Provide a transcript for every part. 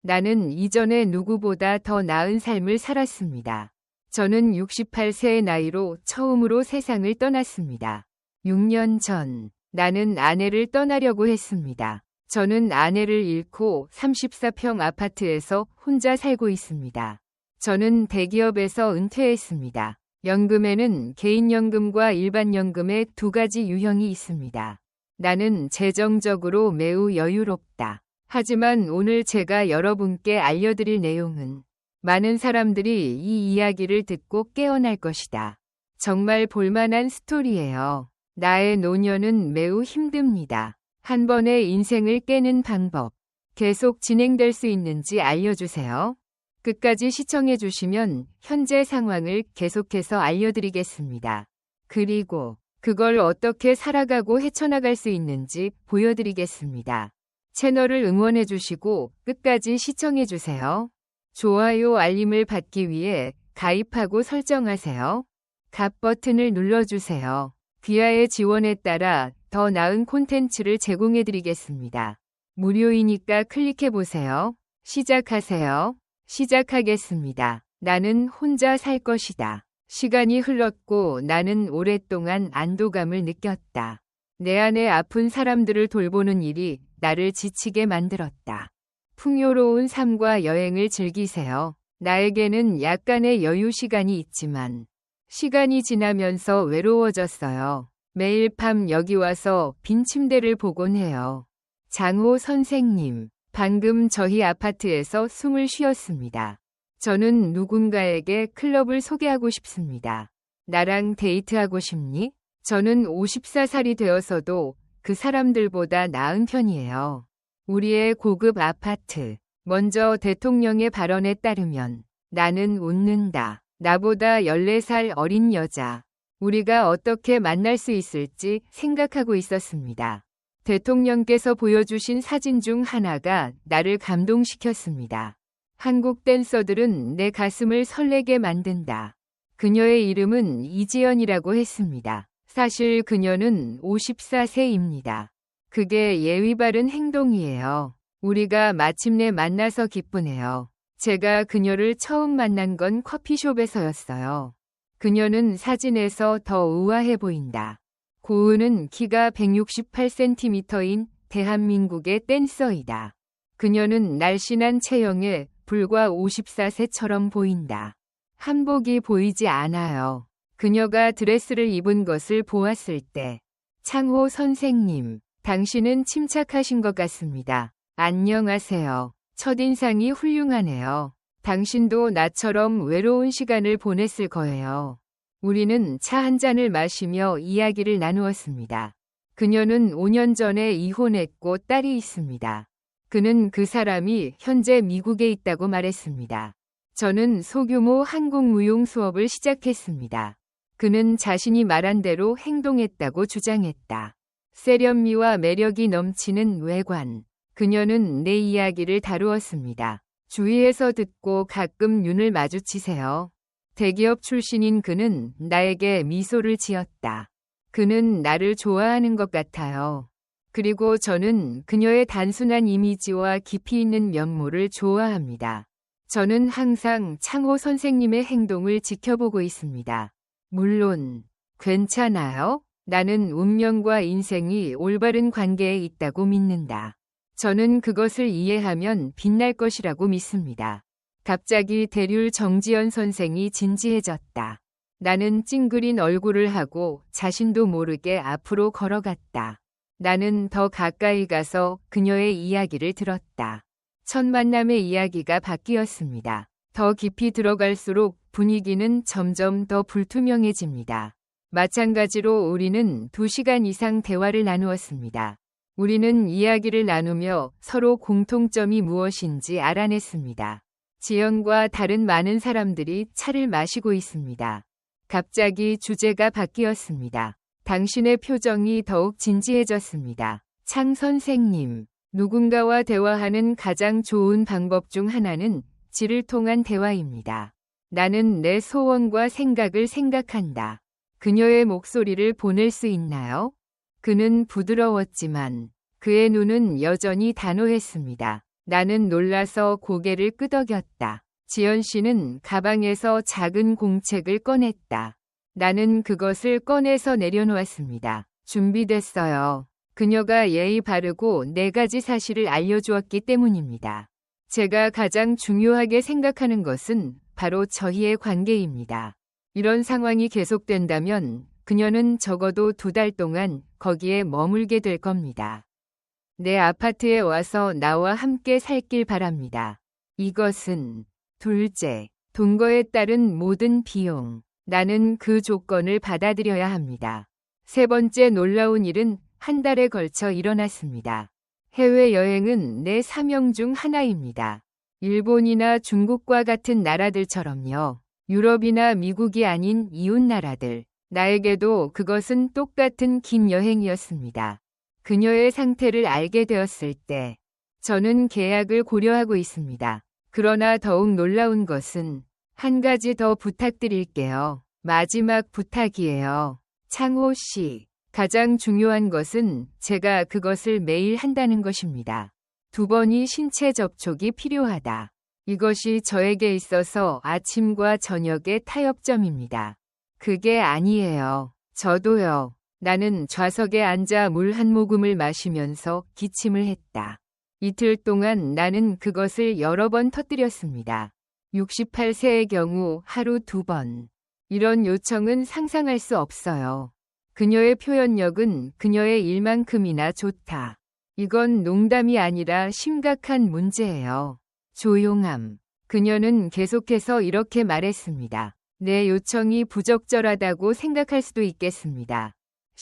나는 이전의 누구보다 더 나은 삶을 살았습니다. 저는 68세의 나이로 처음으로 세상을 떠났습니다. 6년 전, 나는 아내를 떠나려고 했습니다. 저는 아내를 잃고 34평 아파트에서 혼자 살고 있습니다. 저는 대기업에서 은퇴했습니다. 연금에는 개인연금과 일반연금의 두 가지 유형이 있습니다. 나는 재정적으로 매우 여유롭다. 하지만 오늘 제가 여러분께 알려드릴 내용은 많은 사람들이 이 이야기를 듣고 깨어날 것이다. 정말 볼만한 스토리예요. 나의 노년은 매우 힘듭니다. 한 번에 인생을 깨는 방법, 계속 진행될 수 있는지 알려주세요. 끝까지 시청해주시면 현재 상황을 계속해서 알려드리겠습니다. 그리고 그걸 어떻게 살아가고 헤쳐나갈 수 있는지 보여드리겠습니다. 채널을 응원해주시고 끝까지 시청해주세요. 좋아요, 알림을 받기 위해 가입하고 설정하세요. 갑 버튼을 눌러주세요. 귀하의 지원에 따라 더 나은 콘텐츠를 제공해드리겠습니다. 무료이니까 클릭해보세요. 시작하세요. 시작하겠습니다. 나는 혼자 살 것이다. 시간이 흘렀고 나는 오랫동안 안도감을 느꼈다. 내 안에 아픈 사람들을 돌보는 일이 나를 지치게 만들었다. 풍요로운 삶과 여행을 즐기세요. 나에게는 약간의 여유 시간이 있지만 시간이 지나면서 외로워졌어요. 매일 밤 여기 와서 빈 침대를 보곤 해요. 장호 선생님, 방금 저희 아파트에서 숨을 쉬었습니다. 저는 누군가에게 클럽을 소개하고 싶습니다. 나랑 데이트하고 싶니? 저는 54살이 되어서도 그 사람들보다 나은 편이에요. 우리의 고급 아파트. 먼저 대통령의 발언에 따르면 나는 웃는다. 나보다 14살 어린 여자. 우리가 어떻게 만날 수 있을지 생각하고 있었습니다. 대통령께서 보여주신 사진 중 하나가 나를 감동시켰습니다. 한국 댄서들은 내 가슴을 설레게 만든다. 그녀의 이름은 이지연이라고 했습니다. 사실 그녀는 54세입니다. 그게 예의 바른 행동이에요. 우리가 마침내 만나서 기쁘네요. 제가 그녀를 처음 만난 건 커피숍에서였어요. 그녀는 사진에서 더 우아해 보인다. 고은은 키가 168cm인 대한민국의 댄서이다. 그녀는 날씬한 체형에 불과 54세처럼 보인다. 한복이 보이지 않아요. 그녀가 드레스를 입은 것을 보았을 때 창호 선생님, 당신은 침착하신 것 같습니다. 안녕하세요. 첫인상이 훌륭하네요. 당신도 나처럼 외로운 시간을 보냈을 거예요. 우리는 차 한 잔을 마시며 이야기를 나누었습니다. 그녀는 5년 전에 이혼했고 딸이 있습니다. 그는 그 사람이 현재 미국에 있다고 말했습니다. 저는 소규모 한국 무용 수업을 시작했습니다. 그는 자신이 말한 대로 행동했다고 주장했다. 세련미와 매력이 넘치는 외관. 그녀는 내 이야기를 다루었습니다. 주위에서 듣고 가끔 눈을 마주치세요. 대기업 출신인 그는 나에게 미소를 지었다. 그는 나를 좋아하는 것 같아요. 그리고 저는 그녀의 단순한 이미지와 깊이 있는 면모를 좋아합니다. 저는 항상 창호 선생님의 행동을 지켜보고 있습니다. 물론, 괜찮아요? 나는 운명과 인생이 올바른 관계에 있다고 믿는다. 저는 그것을 이해하면 빛날 것이라고 믿습니다. 갑자기 대률 정지연 선생이 진지해졌다. 나는 찡그린 얼굴을 하고 자신도 모르게 앞으로 걸어갔다. 나는 더 가까이 가서 그녀의 이야기를 들었다. 첫 만남의 이야기가 바뀌었습니다. 더 깊이 들어갈수록 분위기는 점점 더 불투명해집니다. 마찬가지로 우리는 2시간 이상 대화를 나누었습니다. 우리는 이야기를 나누며 서로 공통점이 무엇인지 알아냈습니다. 지연과 다른 많은 사람들이 차를 마시고 있습니다. 갑자기 주제가 바뀌었습니다. 당신의 표정이 더욱 진지해졌습니다. 창 선생님, 누군가와 대화하는 가장 좋은 방법 중 하나는 질을 통한 대화입니다. 나는 내 소원과 생각을 생각한다. 그녀의 목소리를 보낼 수 있나요? 그는 부드러웠지만 그의 눈은 여전히 단호했습니다. 나는 놀라서 고개를 끄덕였다. 지연 씨는 가방에서 작은 공책을 꺼냈다. 나는 그것을 꺼내서 내려놓았습니다. 준비됐어요. 그녀가 예의 바르고 4가지 사실을 알려주었기 때문입니다. 제가 가장 중요하게 생각하는 것은 바로 저희의 관계입니다. 이런 상황이 계속된다면 그녀는 적어도 2달 동안 거기에 머물게 될 겁니다. 내 아파트에 와서 나와 함께 살길 바랍니다. 이것은 둘째, 동거에 따른 모든 비용. 나는 그 조건을 받아들여야 합니다. 3번째 놀라운 일은 한 달에 걸쳐 일어났습니다. 해외여행은 내 사명 중 하나입니다. 일본이나 중국과 같은 나라들처럼요. 유럽이나 미국이 아닌 이웃 나라들. 나에게도 그것은 똑같은 긴 여행이었습니다. 그녀의 상태를 알게 되었을 때 저는 계약을 고려하고 있습니다. 그러나 더욱 놀라운 것은 한 가지 더 부탁드릴게요. 마지막 부탁이에요. 창호 씨. 가장 중요한 것은 제가 그것을 매일 한다는 것입니다. 2번이 신체 접촉이 필요하다. 이것이 저에게 있어서 아침과 저녁의 타협점입니다. 그게 아니에요. 저도요. 나는 좌석에 앉아 물 한 모금을 마시면서 기침을 했다. 이틀 동안 나는 그것을 여러 번 터뜨렸습니다. 68세의 경우 하루 2번. 이런 요청은 상상할 수 없어요. 그녀의 표현력은 그녀의 일만큼이나 좋다. 이건 농담이 아니라 심각한 문제예요. 조용함. 그녀는 계속해서 이렇게 말했습니다. 내 요청이 부적절하다고 생각할 수도 있겠습니다.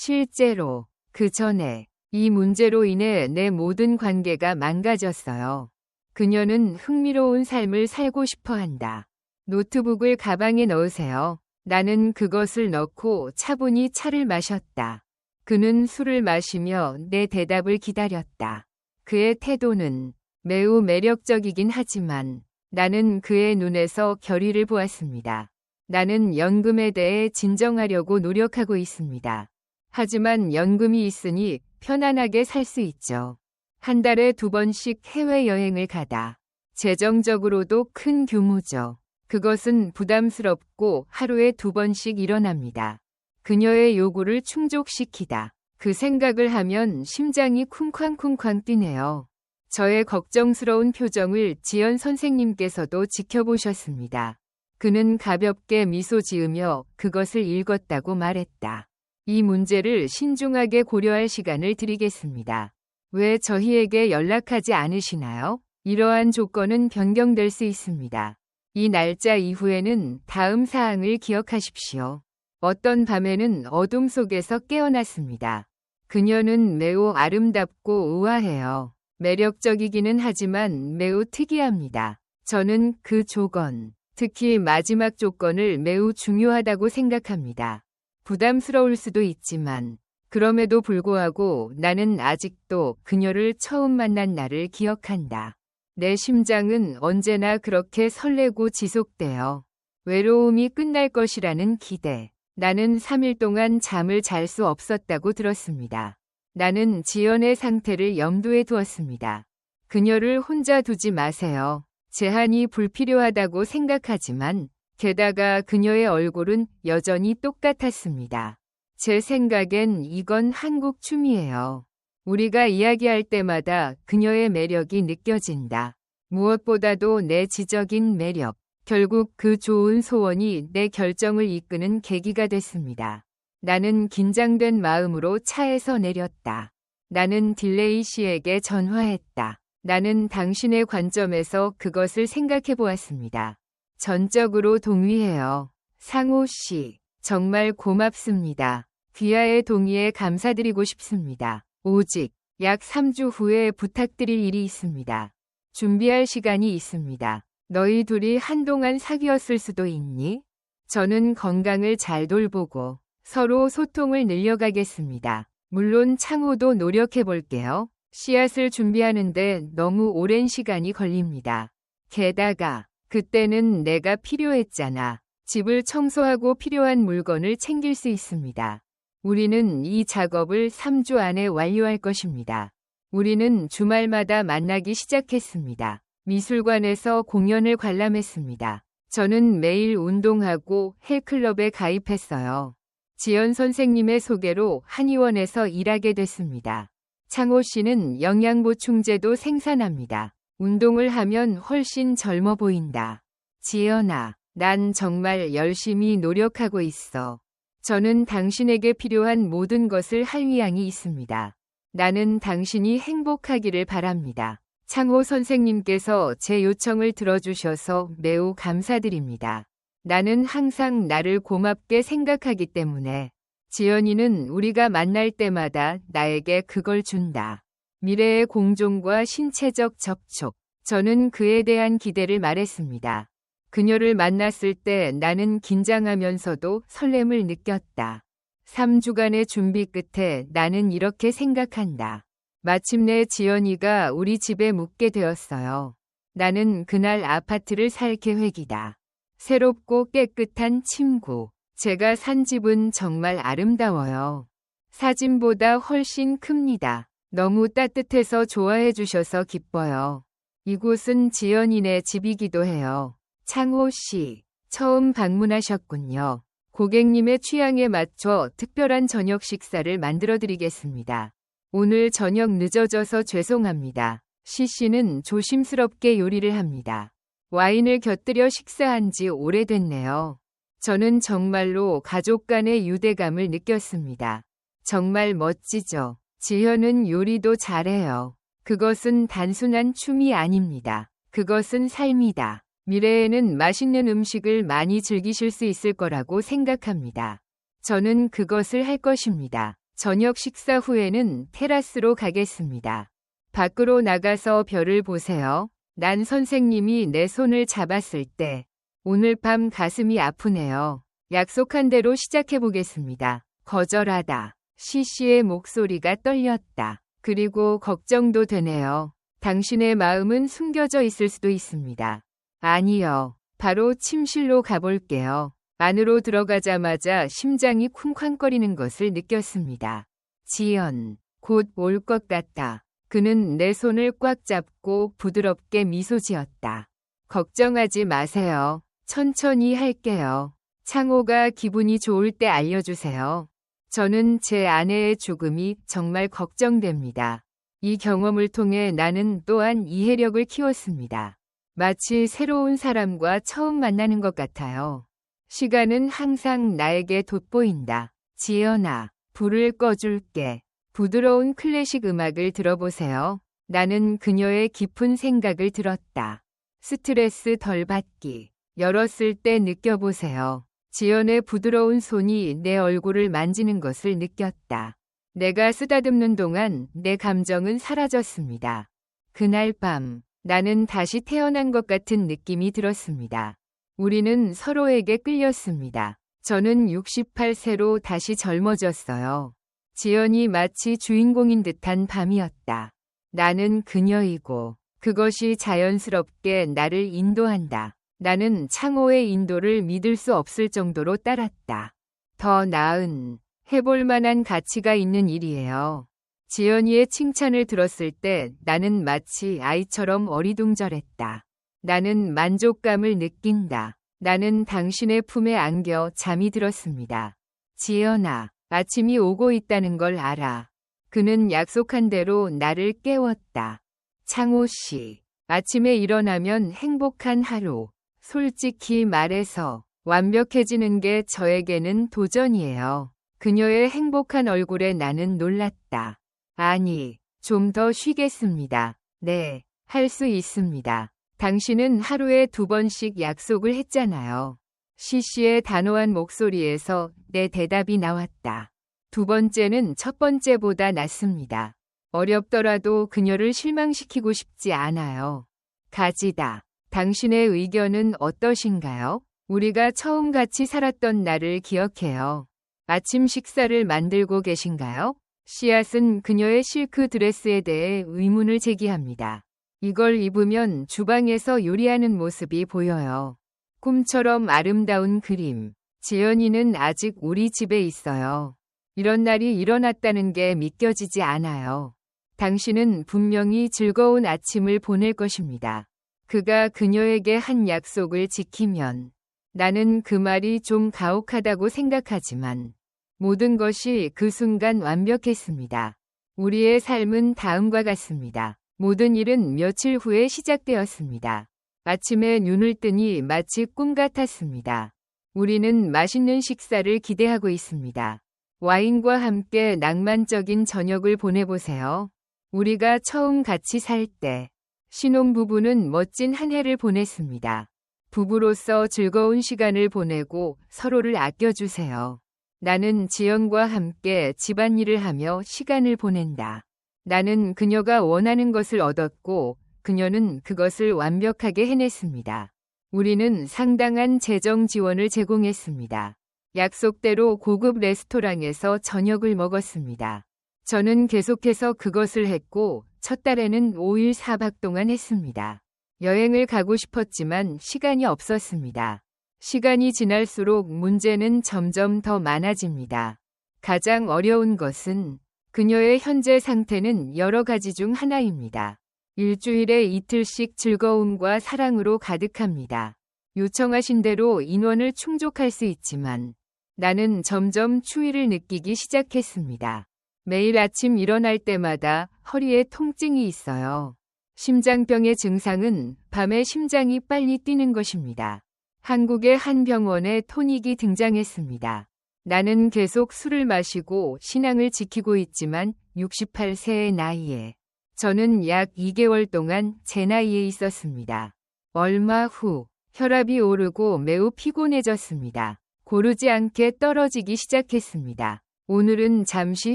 실제로 그 전에 이 문제로 인해 내 모든 관계가 망가졌어요. 그녀는 흥미로운 삶을 살고 싶어 한다. 노트북을 가방에 넣으세요. 나는 그것을 넣고 차분히 차를 마셨다. 그는 술을 마시며 내 대답을 기다렸다. 그의 태도는 매우 매력적이긴 하지만 나는 그의 눈에서 결의를 보았습니다. 나는 연금에 대해 진정하려고 노력하고 있습니다. 하지만 연금이 있으니 편안하게 살 수 있죠. 한 달에 2번씩 해외여행을 가다. 재정적으로도 큰 규모죠. 그것은 부담스럽고 하루에 2번씩 일어납니다. 그녀의 요구를 충족시키다. 그 생각을 하면 심장이 쿵쾅쿵쾅 뛰네요. 저의 걱정스러운 표정을 지연 선생님께서도 지켜보셨습니다. 그는 가볍게 미소 지으며 그것을 읽었다고 말했다. 이 문제를 신중하게 고려할 시간을 드리겠습니다. 왜 저희에게 연락하지 않으시나요? 이러한 조건은 변경될 수 있습니다. 이 날짜 이후에는 다음 사항을 기억하십시오. 어떤 밤에는 어둠 속에서 깨어났습니다. 그녀는 매우 아름답고 우아해요. 매력적이기는 하지만 매우 특이합니다. 저는 그 조건, 특히 마지막 조건을 매우 중요하다고 생각합니다. 부담스러울 수도 있지만 그럼에도 불구하고 나는 아직도 그녀를 처음 만난 날을 기억한다. 내 심장은 언제나 그렇게 설레고 지속돼요. 외로움이 끝날 것이라는 기대. 나는 3일 동안 잠을 잘 수 없었다고 들었습니다. 나는 지연의 상태를 염두에 두었습니다. 그녀를 혼자 두지 마세요. 제한이 불필요하다고 생각하지만 게다가 그녀의 얼굴은 여전히 똑같았습니다. 제 생각엔 이건 한국 춤이에요. 우리가 이야기할 때마다 그녀의 매력이 느껴진다. 무엇보다도 내 지적인 매력. 결국 그 좋은 소원이 내 결정을 이끄는 계기가 됐습니다. 나는 긴장된 마음으로 차에서 내렸다. 나는 딜레이 씨에게 전화했다. 나는 당신의 관점에서 그것을 생각해 보았습니다. 전적으로 동의해요. 상호 씨, 정말 고맙습니다. 귀하의 동의에 감사드리고 싶습니다. 오직 약 3주 후에 부탁드릴 일이 있습니다. 준비할 시간이 있습니다. 너희 둘이 한동안 사귀었을 수도 있니? 저는 건강을 잘 돌보고 서로 소통을 늘려가겠습니다. 물론 창호도 노력해 볼게요. 씨앗을 준비하는데 너무 오랜 시간이 걸립니다. 게다가 그때는 내가 필요했잖아. 집을 청소하고 필요한 물건을 챙길 수 있습니다. 우리는 이 작업을 3주 안에 완료할 것입니다. 우리는 주말마다 만나기 시작했습니다. 미술관에서 공연을 관람했습니다. 저는 매일 운동하고 헬클럽에 가입했어요. 지연 선생님의 소개로 한의원에서 일하게 됐습니다. 창호 씨는 영양보충제도 생산합니다. 운동을 하면 훨씬 젊어 보인다. 지연아, 난 정말 열심히 노력하고 있어. 저는 당신에게 필요한 모든 것을 할 의향이 있습니다. 나는 당신이 행복하기를 바랍니다. 창호 선생님께서 제 요청을 들어주셔서 매우 감사드립니다. 나는 항상 나를 고맙게 생각하기 때문에 지연이는 우리가 만날 때마다 나에게 그걸 준다. 미래의 공존과 신체적 접촉. 저는 그에 대한 기대를 말했습니다. 그녀를 만났을 때 나는 긴장하면서도 설렘을 느꼈다. 3주간의 준비 끝에 나는 이렇게 생각한다. 마침내 지연이가 우리 집에 묵게 되었어요. 나는 그날 아파트를 살 계획이다. 새롭고 깨끗한 침구. 제가 산 집은 정말 아름다워요. 사진보다 훨씬 큽니다. 너무 따뜻해서 좋아해 주셔서 기뻐요. 이곳은 지연이네 집이기도 해요. 창호 씨, 처음 방문하셨군요. 고객님의 취향에 맞춰 특별한 저녁 식사를 만들어드리겠습니다. 오늘 저녁 늦어져서 죄송합니다. 씨는 조심스럽게 요리를 합니다. 와인을 곁들여 식사한 지 오래됐네요. 저는 정말로 가족 간의 유대감을 느꼈습니다. 정말 멋지죠. 지현은 요리도 잘해요. 그것은 단순한 춤이 아닙니다. 그것은 삶이다. 미래에는 맛있는 음식을 많이 즐기실 수 있을 거라고 생각합니다. 저는 그것을 할 것입니다. 저녁 식사 후에는 테라스로 가겠습니다. 밖으로 나가서 별을 보세요. 난 선생님이 내 손을 잡았을 때 오늘 밤 가슴이 아프네요. 약속한 대로 시작해보겠습니다. 거절하다. 씨의 목소리가 떨렸다. 그리고 걱정도 되네요. 당신의 마음은 숨겨져 있을 수도 있습니다. 아니요. 바로 침실로 가볼게요. 안으로 들어가자마자 심장이 쿵쾅거리는 것을 느꼈습니다. 지연, 곧 올 것 같다. 그는 내 손을 꽉 잡고 부드럽게 미소 지었다. 걱정하지 마세요. 천천히 할게요. 창호가 기분이 좋을 때 알려주세요. 저는 제 아내의 죽음이 정말 걱정됩니다. 이 경험을 통해 나는 또한 이해력을 키웠습니다. 마치 새로운 사람과 처음 만나는 것 같아요. 시간은 항상 나에게 돋보인다. 지연아, 불을 꺼줄게. 부드러운 클래식 음악을 들어보세요. 나는 그녀의 깊은 생각을 들었다. 스트레스 덜 받기. 열었을 때 느껴보세요. 지연의 부드러운 손이 내 얼굴을 만지는 것을 느꼈다. 내가 쓰다듬는 동안 내 감정은 사라졌습니다. 그날 밤, 나는 다시 태어난 것 같은 느낌이 들었습니다. 우리는 서로에게 끌렸습니다. 저는 68세로 다시 젊어졌어요. 지연이 마치 주인공인 듯한 밤이었다. 나는 그녀이고 그것이 자연스럽게 나를 인도한다. 나는 창호의 인도를 믿을 수 없을 정도로 따랐다. 더 나은, 해볼 만한 가치가 있는 일이에요. 지연이의 칭찬을 들었을 때 나는 마치 아이처럼 어리둥절했다. 나는 만족감을 느낀다. 나는 당신의 품에 안겨 잠이 들었습니다. 지연아, 아침이 오고 있다는 걸 알아. 그는 약속한 대로 나를 깨웠다. 창호 씨, 아침에 일어나면 행복한 하루. 솔직히 말해서 완벽해지는 게 저에게는 도전이에요. 그녀의 행복한 얼굴에 나는 놀랐다. 아니, 좀 더 쉬겠습니다. 네, 할 수 있습니다. 당신은 하루에 2번씩 약속을 했잖아요. 씨의 단호한 목소리에서 내 대답이 나왔다. 2번째는 첫 번째보다 낫습니다. 어렵더라도 그녀를 실망시키고 싶지 않아요. 가지다. 당신의 의견은 어떠신가요? 우리가 처음 같이 살았던 날을 기억해요. 아침 식사를 만들고 계신가요? 씨앗은 그녀의 실크 드레스에 대해 의문을 제기합니다. 이걸 입으면 주방에서 요리하는 모습이 보여요. 꿈처럼 아름다운 그림. 지연이는 아직 우리 집에 있어요. 이런 날이 일어났다는 게 믿겨지지 않아요. 당신은 분명히 즐거운 아침을 보낼 것입니다. 그가 그녀에게 한 약속을 지키면 나는 그 말이 좀 가혹하다고 생각하지만 모든 것이 그 순간 완벽했습니다. 우리의 삶은 다음과 같습니다. 모든 일은 며칠 후에 시작되었습니다. 아침에 눈을 뜨니 마치 꿈 같았습니다. 우리는 맛있는 식사를 기대하고 있습니다. 와인과 함께 낭만적인 저녁을 보내보세요. 우리가 처음 같이 살 때 신혼부부는 멋진 한 해를 보냈습니다. 부부로서 즐거운 시간을 보내고 서로를 아껴주세요. 나는 지연과 함께 집안일을 하며 시간을 보낸다. 나는 그녀가 원하는 것을 얻었고 그녀는 그것을 완벽하게 해냈습니다. 우리는 상당한 재정 지원을 제공했습니다. 약속대로 고급 레스토랑에서 저녁을 먹었습니다. 저는 계속해서 그것을 했고 첫 달에는 5일 4박 동안 했습니다. 여행을 가고 싶었지만 시간이 없었습니다. 시간이 지날수록 문제는 점점 더 많아집니다. 가장 어려운 것은 그녀의 현재 상태는 여러 가지 중 하나입니다. 일주일에 이틀씩 즐거움과 사랑으로 가득합니다. 요청하신 대로 인원을 충족할 수 있지만 나는 점점 추위를 느끼기 시작했습니다. 매일 아침 일어날 때마다 허리에 통증이 있어요. 심장병의 증상은 밤에 심장이 빨리 뛰는 것입니다. 한국의 한 병원에 토닉이 등장했습니다. 나는 계속 술을 마시고 신앙을 지키고 있지만 68세의 나이에 저는 약 2개월 동안 제 나이에 있었습니다. 얼마 후 혈압이 오르고 매우 피곤해졌습니다. 고르지 않게 떨어지기 시작했습니다. 오늘은 잠시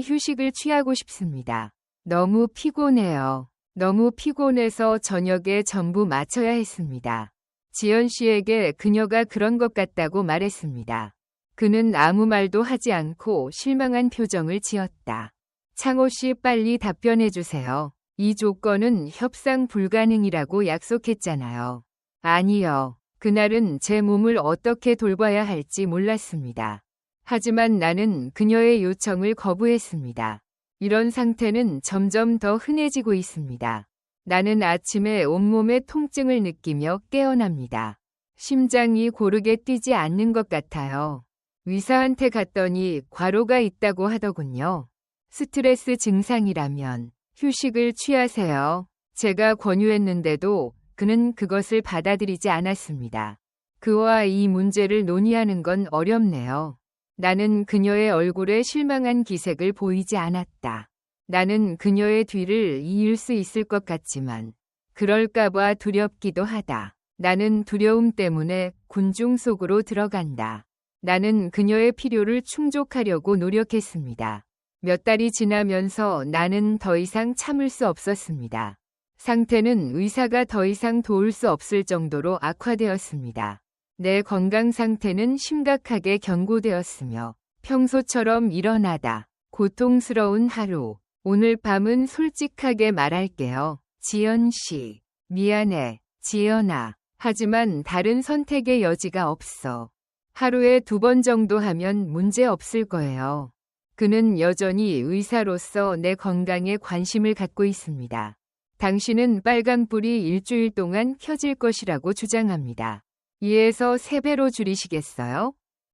휴식을 취하고 싶습니다. 너무 피곤해요. 너무 피곤해서 저녁에 전부 마쳐야 했습니다. 지연 씨에게 그녀가 그런 것 같다고 말했습니다. 그는 아무 말도 하지 않고 실망한 표정을 지었다. 창호 씨 빨리 답변해 주세요. 이 조건은 협상 불가능이라고 약속했잖아요. 아니요. 그날은 제 몸을 어떻게 돌봐야 할지 몰랐습니다. 하지만 나는 그녀의 요청을 거부했습니다. 이런 상태는 점점 더 흔해지고 있습니다. 나는 아침에 온몸에 통증을 느끼며 깨어납니다. 심장이 고르게 뛰지 않는 것 같아요. 의사한테 갔더니 과로가 있다고 하더군요. 스트레스 증상이라면 휴식을 취하세요. 제가 권유했는데도 그는 그것을 받아들이지 않았습니다. 그와 이 문제를 논의하는 건 어렵네요. 나는 그녀의 얼굴에 실망한 기색을 보이지 않았다. 나는 그녀의 뒤를 이을 수 있을 것 같지만 그럴까봐 두렵기도 하다. 나는 두려움 때문에 군중 속으로 들어간다. 나는 그녀의 필요를 충족하려고 노력했습니다. 몇 달이 지나면서 나는 더 이상 참을 수 없었습니다. 상태는 의사가 더 이상 도울 수 없을 정도로 악화되었습니다. 내 건강 상태는 심각하게 경고되었으며 평소처럼 일어나다. 고통스러운 하루. 오늘 밤은 솔직하게 말할게요. 지연 씨. 미안해. 지연아. 하지만 다른 선택의 여지가 없어. 하루에 2번 정도 하면 문제 없을 거예요. 그는 여전히 의사로서 내 건강에 관심을 갖고 있습니다. 당신은 빨간불이 일주일 동안 켜질 것이라고 주장합니다. 2에서 3배로 줄이시겠어요?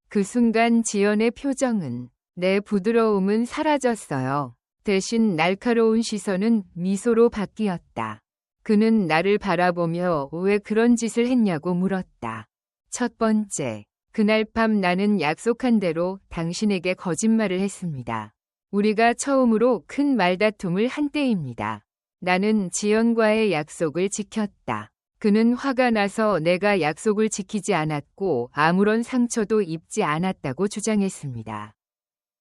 그 순간 지연의 표정은, 내 부드러움은 사라졌어요. 대신 날카로운 시선은 미소로 바뀌었다. 그는 나를 바라보며 왜 그런 짓을 했냐고 물었다. 첫 번째, 그날 밤 나는 약속한 대로 당신에게 거짓말을 했습니다. 우리가 처음으로 큰 말다툼을 한 때입니다. 나는 지연과의 약속을 지켰다. 그는 화가 나서 내가 약속을 지키지 않았고 아무런 상처도 입지 않았다고 주장했습니다.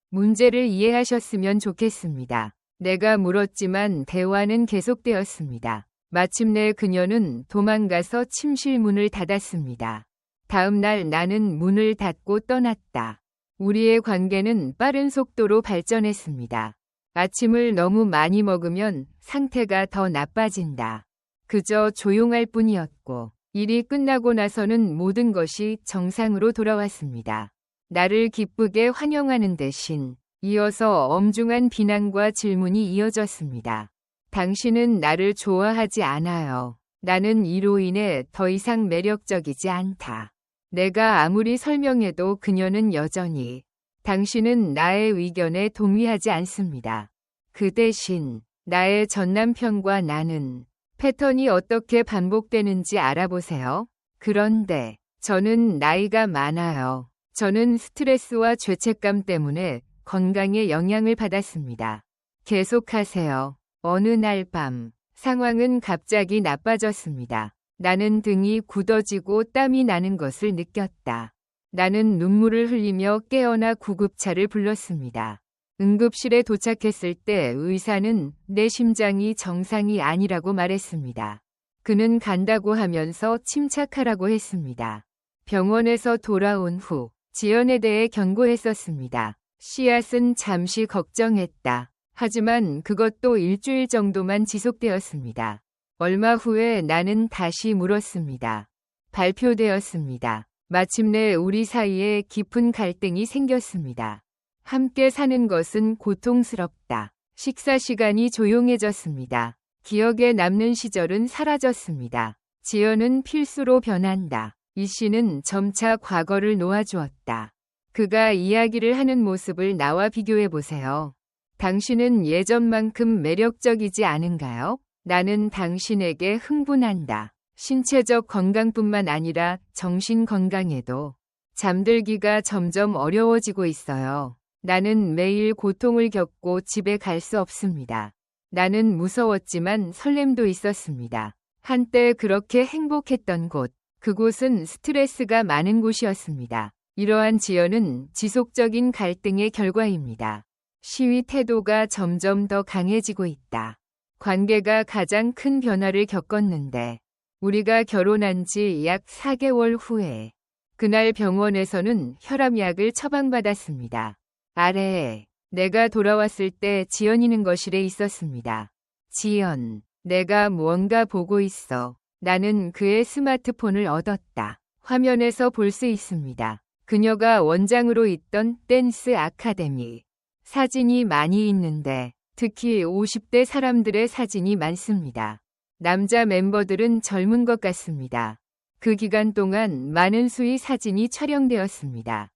문제를 이해하셨으면 좋겠습니다. 내가 물었지만 대화는 계속되었습니다. 마침내 그녀는 도망가서 침실 문을 닫았습니다. 다음 날 나는 문을 닫고 떠났다. 우리의 관계는 빠른 속도로 발전했습니다. 아침을 너무 많이 먹으면 상태가 더 나빠진다. 그저 조용할 뿐이었고, 일이 끝나고 나서는 모든 것이 정상으로 돌아왔습니다. 나를 기쁘게 환영하는 대신 이어서 엄중한 비난과 질문이 이어졌습니다. 당신은 나를 좋아하지 않아요. 나는 이로 인해 더 이상 매력적이지 않다. 내가 아무리 설명해도 그녀는 여전히 당신은 나의 의견에 동의하지 않습니다. 그 대신 나의 전남편과 나는 패턴이 어떻게 반복되는지 알아보세요. 그런데 저는 나이가 많아요. 저는 스트레스와 죄책감 때문에 건강에 영향을 받았습니다. 계속하세요. 어느 날 밤 상황은 갑자기 나빠졌습니다. 나는 등이 굳어지고 땀이 나는 것을 느꼈다. 나는 눈물을 흘리며 깨어나 구급차를 불렀습니다. 응급실에 도착했을 때 의사는 내 심장이 정상이 아니라고 말했습니다. 그는 간다고 하면서 침착하라고 했습니다. 병원에서 돌아온 후 지연에 대해 경고했었습니다. 씨앗은 잠시 걱정했다. 하지만 그것도 일주일 정도만 지속되었습니다. 얼마 후에 나는 다시 물었습니다. 발표되었습니다. 마침내 우리 사이에 깊은 갈등이 생겼습니다. 함께 사는 것은 고통스럽다. 식사 시간이 조용해졌습니다. 기억에 남는 시절은 사라졌습니다. 지연은 필수로 변한다. 이 씨는 점차 과거를 놓아주었다. 그가 이야기를 하는 모습을 나와 비교해보세요. 당신은 예전만큼 매력적이지 않은가요? 나는 당신에게 흥분한다. 신체적 건강뿐만 아니라 정신 건강에도 잠들기가 점점 어려워지고 있어요. 나는 매일 고통을 겪고 집에 갈 수 없습니다. 나는 무서웠지만 설렘도 있었습니다. 한때 그렇게 행복했던 곳, 그곳은 스트레스가 많은 곳이었습니다. 이러한 지연은 지속적인 갈등의 결과입니다. 시위 태도가 점점 더 강해지고 있다. 관계가 가장 큰 변화를 겪었는데 우리가 결혼한 지 약 4개월 후에 그날 병원에서는 혈압약을 처방받았습니다. 아래에 내가 돌아왔을 때 지연이는 거실에 있었습니다. 지연, 내가 무언가 보고 있어. 나는 그의 스마트폰을 얻었다. 화면에서 볼 수 있습니다. 그녀가 원장으로 있던 댄스 아카데미. 사진이 많이 있는데 특히 50대 사람들의 사진이 많습니다. 남자 멤버들은 젊은 것 같습니다. 그 기간 동안 많은 수의 사진이 촬영되었습니다.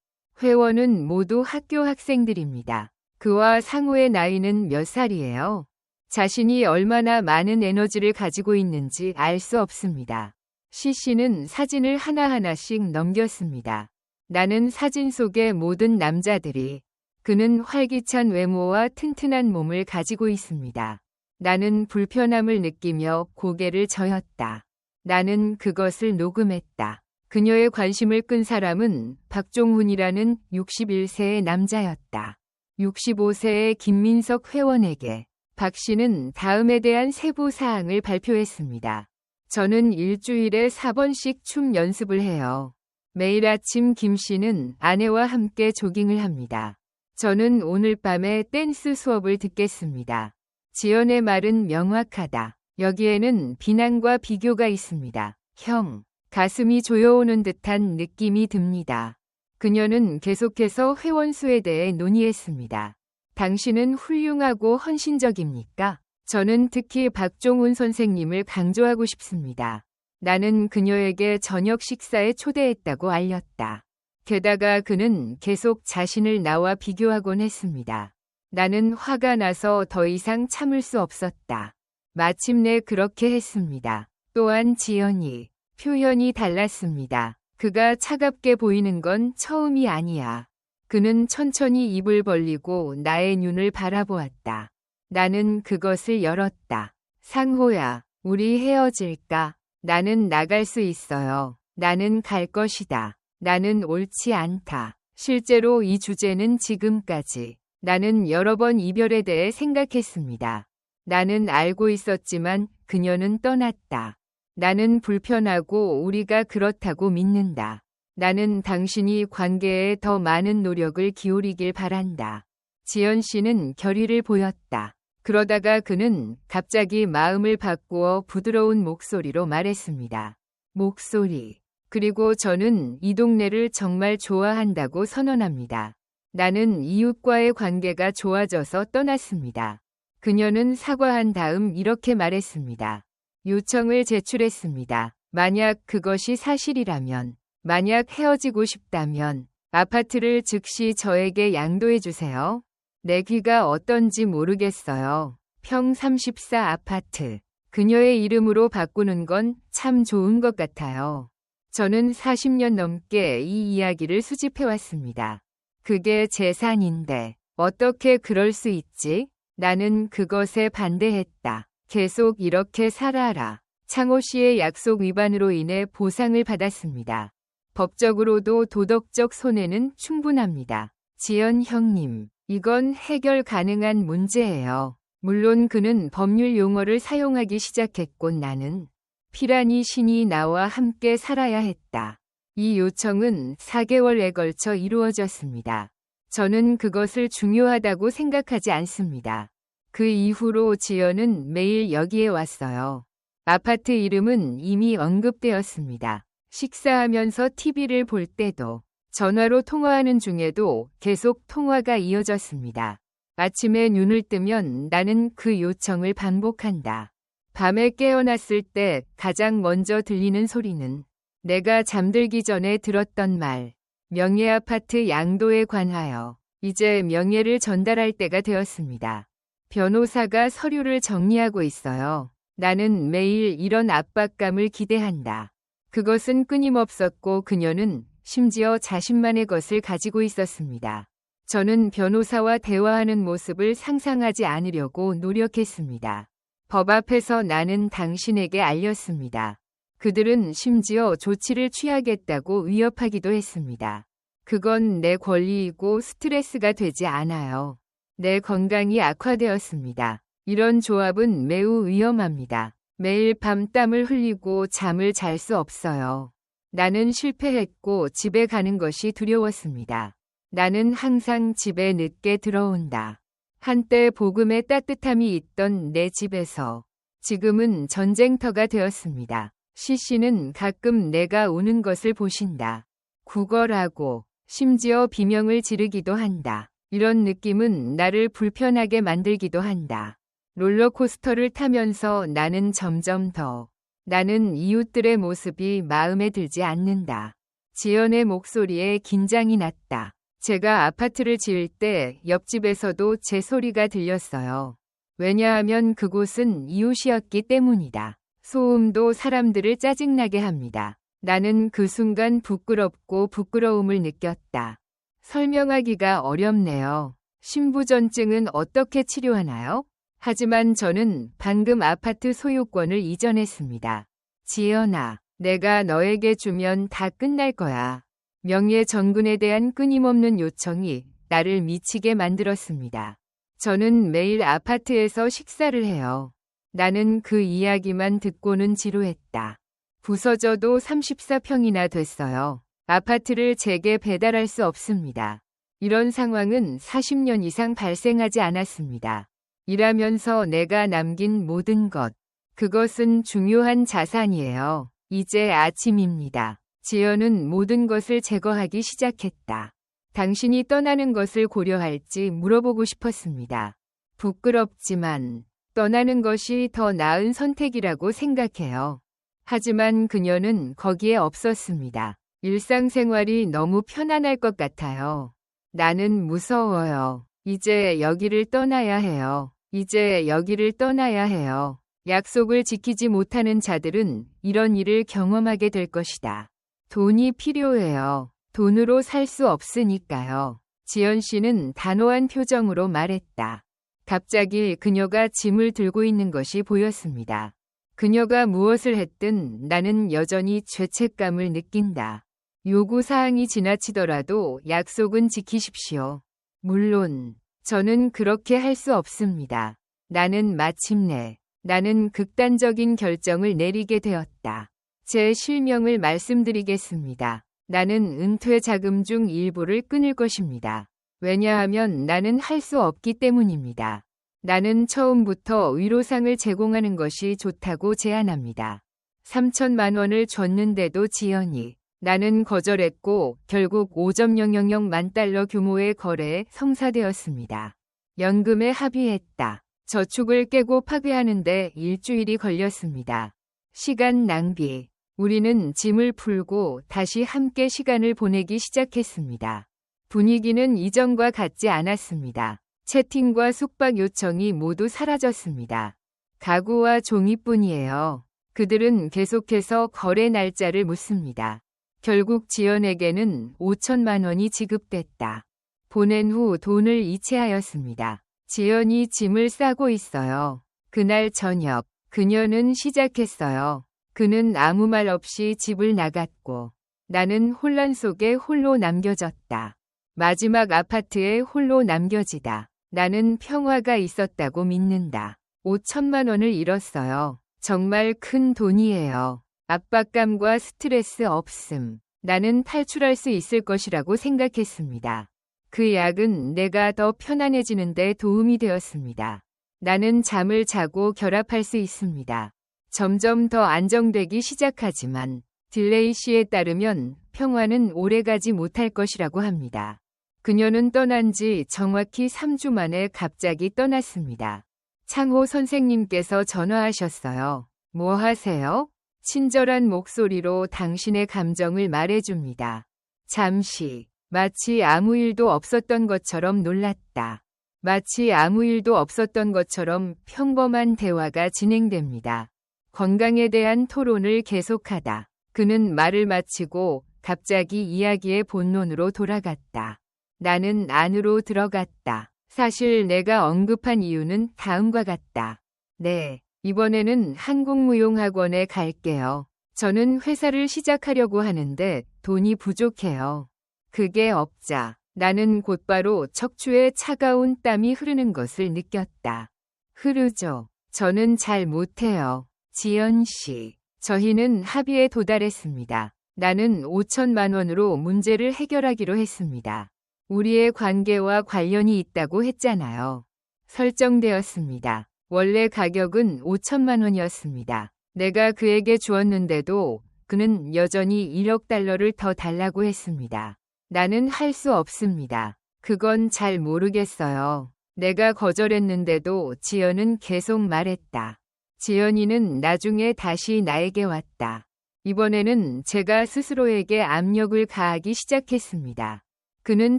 회원은 모두 학교 학생들입니다. 그와 상우의 나이는 몇 살이에요? 자신이 얼마나 많은 에너지를 가지고 있는지 알 수 없습니다. 씨는 사진을 하나하나씩 넘겼습니다. 나는 사진 속의 모든 남자들이 그는 활기찬 외모와 튼튼한 몸을 가지고 있습니다. 나는 불편함을 느끼며 고개를 저었다. 나는 그것을 녹음했다. 그녀의 관심을 끈 사람은 박종훈이라는 61세의 남자였다. 65세의 김민석 회원에게 박 씨는 다음에 대한 세부 사항을 발표했습니다. 저는 일주일에 4번씩 춤 연습을 해요. 매일 아침 김 씨는 아내와 함께 조깅을 합니다. 저는 오늘 밤에 댄스 수업을 듣겠습니다. 지연의 말은 명확하다. 여기에는 비난과 비교가 있습니다. 형, 가슴이 조여오는 듯한 느낌이 듭니다. 그녀는 계속해서 회원 수에 대해 논의했습니다. 당신은 훌륭하고 헌신적입니까? 저는 특히 박종훈 선생님을 강조하고 싶습니다. 나는 그녀에게 저녁 식사에 초대했다고 알렸다. 게다가 그는 계속 자신을 나와 비교하곤 했습니다. 나는 화가 나서 더 이상 참을 수 없었다. 마침내 그렇게 했습니다. 또한 지연이 표현이 달랐습니다. 그가 차갑게 보이는 건 처음이 아니야. 그는 천천히 입을 벌리고 나의 눈을 바라보았다. 나는 그것을 열었다. 상호야, 우리 헤어질까? 나는 나갈 수 있어요. 나는 갈 것이다. 나는 옳지 않다. 실제로 이 주제는 지금까지 나는 여러 번 이별에 대해 생각했습니다. 나는 알고 있었지만 그녀는 떠났다. 나는 불편하고 우리가 그렇다고 믿는다. 나는 당신이 관계에 더 많은 노력을 기울이길 바란다. 지연 씨는 결의를 보였다. 그러다가 그는 갑자기 마음을 바꾸어 부드러운 목소리로 말했습니다. 목소리. 그리고 저는 이 동네를 정말 좋아한다고 선언합니다. 나는 이웃과의 관계가 좋아져서 떠났습니다. 그녀는 사과한 다음 이렇게 말했습니다. 요청을 제출했습니다. 만약 그것이 사실이라면, 만약 헤어지고 싶다면 아파트를 즉시 저에게 양도해 주세요. 내 귀가 어떤지 모르겠어요. 평 34 아파트. 그녀의 이름으로 바꾸는 건 참 좋은 것 같아요. 저는 40년 넘게 이 이야기를 수집해왔습니다. 그게 재산인데 어떻게 그럴 수 있지? 나는 그것에 반대했다. 계속 이렇게 살아라. 창호 씨의 약속 위반으로 인해 보상을 받았습니다. 법적으로도 도덕적 손해는 충분합니다. 지연 형님, 이건 해결 가능한 문제예요. 물론 그는 법률 용어를 사용하기 시작했고 나는 피라니 신이 나와 함께 살아야 했다. 이 요청은 4개월에 걸쳐 이루어졌습니다. 저는 그것을 중요하다고 생각하지 않습니다. 그 이후로 지연은 매일 여기에 왔어요. 아파트 이름은 이미 언급되었습니다. 식사하면서 TV를 볼 때도, 전화로 통화하는 중에도 계속 통화가 이어졌습니다. 아침에 눈을 뜨면 나는 그 요청을 반복한다. 밤에 깨어났을 때 가장 먼저 들리는 소리는 내가 잠들기 전에 들었던 말, 명예아파트 양도에 관하여 이제 명예를 전달할 때가 되었습니다. 변호사가 서류를 정리하고 있어요. 나는 매일 이런 압박감을 기대한다. 그것은 끊임없었고 그녀는 심지어 자신만의 것을 가지고 있었습니다. 저는 변호사와 대화하는 모습을 상상하지 않으려고 노력했습니다. 법 앞에서 나는 당신에게 알렸습니다. 그들은 심지어 조치를 취하겠다고 위협하기도 했습니다. 그건 내 권리이고 스트레스가 되지 않아요. 내 건강이 악화되었습니다. 이런 조합은 매우 위험합니다. 매일 밤 땀을 흘리고 잠을 잘 수 없어요. 나는 실패했고 집에 가는 것이 두려웠습니다. 나는 항상 집에 늦게 들어온다. 한때 복음의 따뜻함이 있던 내 집에서 지금은 전쟁터가 되었습니다. 시씨는 가끔 내가 우는 것을 보신다. 구걸하고 심지어 비명을 지르기도 한다. 이런 느낌은 나를 불편하게 만들기도 한다. 롤러코스터를 타면서 나는 점점 더 나는 이웃들의 모습이 마음에 들지 않는다. 지연의 목소리에 긴장이 났다. 제가 아파트를 지을 때 옆집에서도 제 소리가 들렸어요. 왜냐하면 그곳은 이웃이었기 때문이다. 소음도 사람들을 짜증나게 합니다. 나는 그 순간 부끄럽고 부끄러움을 느꼈다. 설명하기가 어렵네요. 신부전증은 어떻게 치료하나요? 하지만 저는 방금 아파트 소유권을 이전했습니다. 지연아, 내가 너에게 주면 다 끝날 거야. 명예 정근에 대한 끊임없는 요청이 나를 미치게 만들었습니다. 저는 매일 아파트에서 식사를 해요. 나는 그 이야기만 듣고는 지루했다. 부서져도 34평이나 됐어요. 아파트를 제게 배달할 수 없습니다. 이런 상황은 40년 이상 발생하지 않았습니다. 일하면서 내가 남긴 모든 것, 그것은 중요한 자산이에요. 이제 아침입니다. 지연은 모든 것을 제거하기 시작했다. 당신이 떠나는 것을 고려할지 물어보고 싶었습니다. 부끄럽지만 떠나는 것이 더 나은 선택이라고 생각해요. 하지만 그녀는 거기에 없었습니다. 일상생활이 너무 편안할 것 같아요. 나는 무서워요. 이제 여기를 떠나야 해요. 이제 여기를 떠나야 해요. 약속을 지키지 못하는 자들은 이런 일을 경험하게 될 것이다. 돈이 필요해요. 돈으로 살 수 없으니까요. 지연 씨는 단호한 표정으로 말했다. 갑자기 그녀가 짐을 들고 있는 것이 보였습니다. 그녀가 무엇을 했든 나는 여전히 죄책감을 느낀다. 요구사항이 지나치더라도 약속은 지키십시오. 물론 저는 그렇게 할 수 없습니다. 나는 마침내 나는 극단적인 결정을 내리게 되었다. 제 실명을 말씀드리겠습니다. 나는 은퇴 자금 중 일부를 끊을 것입니다. 왜냐하면 나는 할 수 없기 때문입니다. 나는 처음부터 위로상을 제공하는 것이 좋다고 제안합니다. 3천만 원을 줬는데도 지연이 나는 거절했고 결국 5.000만 달러 규모의 거래에 성사되었습니다. 연금에 합의했다. 저축을 깨고 파괴하는데 일주일이 걸렸습니다. 시간 낭비. 우리는 짐을 풀고 다시 함께 시간을 보내기 시작했습니다. 분위기는 이전과 같지 않았습니다. 채팅과 숙박 요청이 모두 사라졌습니다. 가구와 종이뿐이에요. 그들은 계속해서 거래 날짜를 묻습니다. 결국 지연에게는 5천만 원이 지급됐다. 보낸 후 돈을 이체하였습니다. 지연이 짐을 싸고 있어요. 그날 저녁, 그녀는 시작했어요. 그는 아무 말 없이 집을 나갔고 나는 혼란 속에 홀로 남겨졌다. 마지막 아파트에 홀로 남겨지다. 나는 평화가 있었다고 믿는다. 5천만 원을 잃었어요. 정말 큰 돈이에요. 압박감과 스트레스 없음. 나는 탈출할 수 있을 것이라고 생각했습니다. 그 약은 내가 더 편안해지는데 도움이 되었습니다. 나는 잠을 자고 결합할 수 있습니다. 점점 더 안정되기 시작하지만 딜레이 씨에 따르면 평화는 오래가지 못할 것이라고 합니다. 그녀는 떠난 지 정확히 3주 만에 갑자기 떠났습니다. 창호 선생님께서 전화하셨어요. 뭐 하세요? 친절한 목소리로 당신의 감정을 말해줍니다. 잠시, 마치 아무 일도 없었던 것처럼 놀랐다. 마치 아무 일도 없었던 것처럼 평범한 대화가 진행됩니다. 건강에 대한 토론을 계속하다. 그는 말을 마치고 갑자기 이야기의 본론으로 돌아갔다. 나는 안으로 들어갔다. 사실 내가 언급한 이유는 다음과 같다. 네, 이번에는 한국무용학원에 갈게요. 저는 회사를 시작하려고 하는데 돈이 부족해요. 그게 없자 나는 곧바로 척추에 차가운 땀이 흐르는 것을 느꼈다. 흐르죠. 저는 잘 못해요. 지연 씨. 저희는 합의에 도달했습니다. 나는 5천만 원으로 문제를 해결하기로 했습니다. 우리의 관계와 관련이 있다고 했잖아요. 설정되었습니다. 원래 가격은 5천만 원이었습니다. 내가 그에게 주었는데도 그는 여전히 1억 달러를 더 달라고 했습니다. 나는 할 수 없습니다. 그건 잘 모르겠어요. 내가 거절했는데도 지연은 계속 말했다. 지연이는 나중에 다시 나에게 왔다. 이번에는 제가 스스로에게 압력을 가하기 시작했습니다. 그는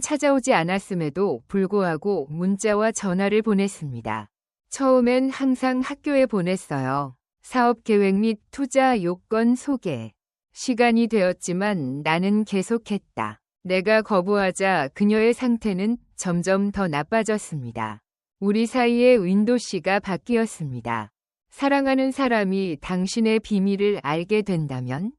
찾아오지 않았음에도 불구하고 문자와 전화를 보냈습니다. 처음엔 항상 학교에 보냈어요. 사업 계획 및 투자 요건 소개. 시간이 되었지만 나는 계속했다. 내가 거부하자 그녀의 상태는 점점 더 나빠졌습니다. 우리 사이의 윈도씨가 바뀌었습니다. 사랑하는 사람이 당신의 비밀을 알게 된다면?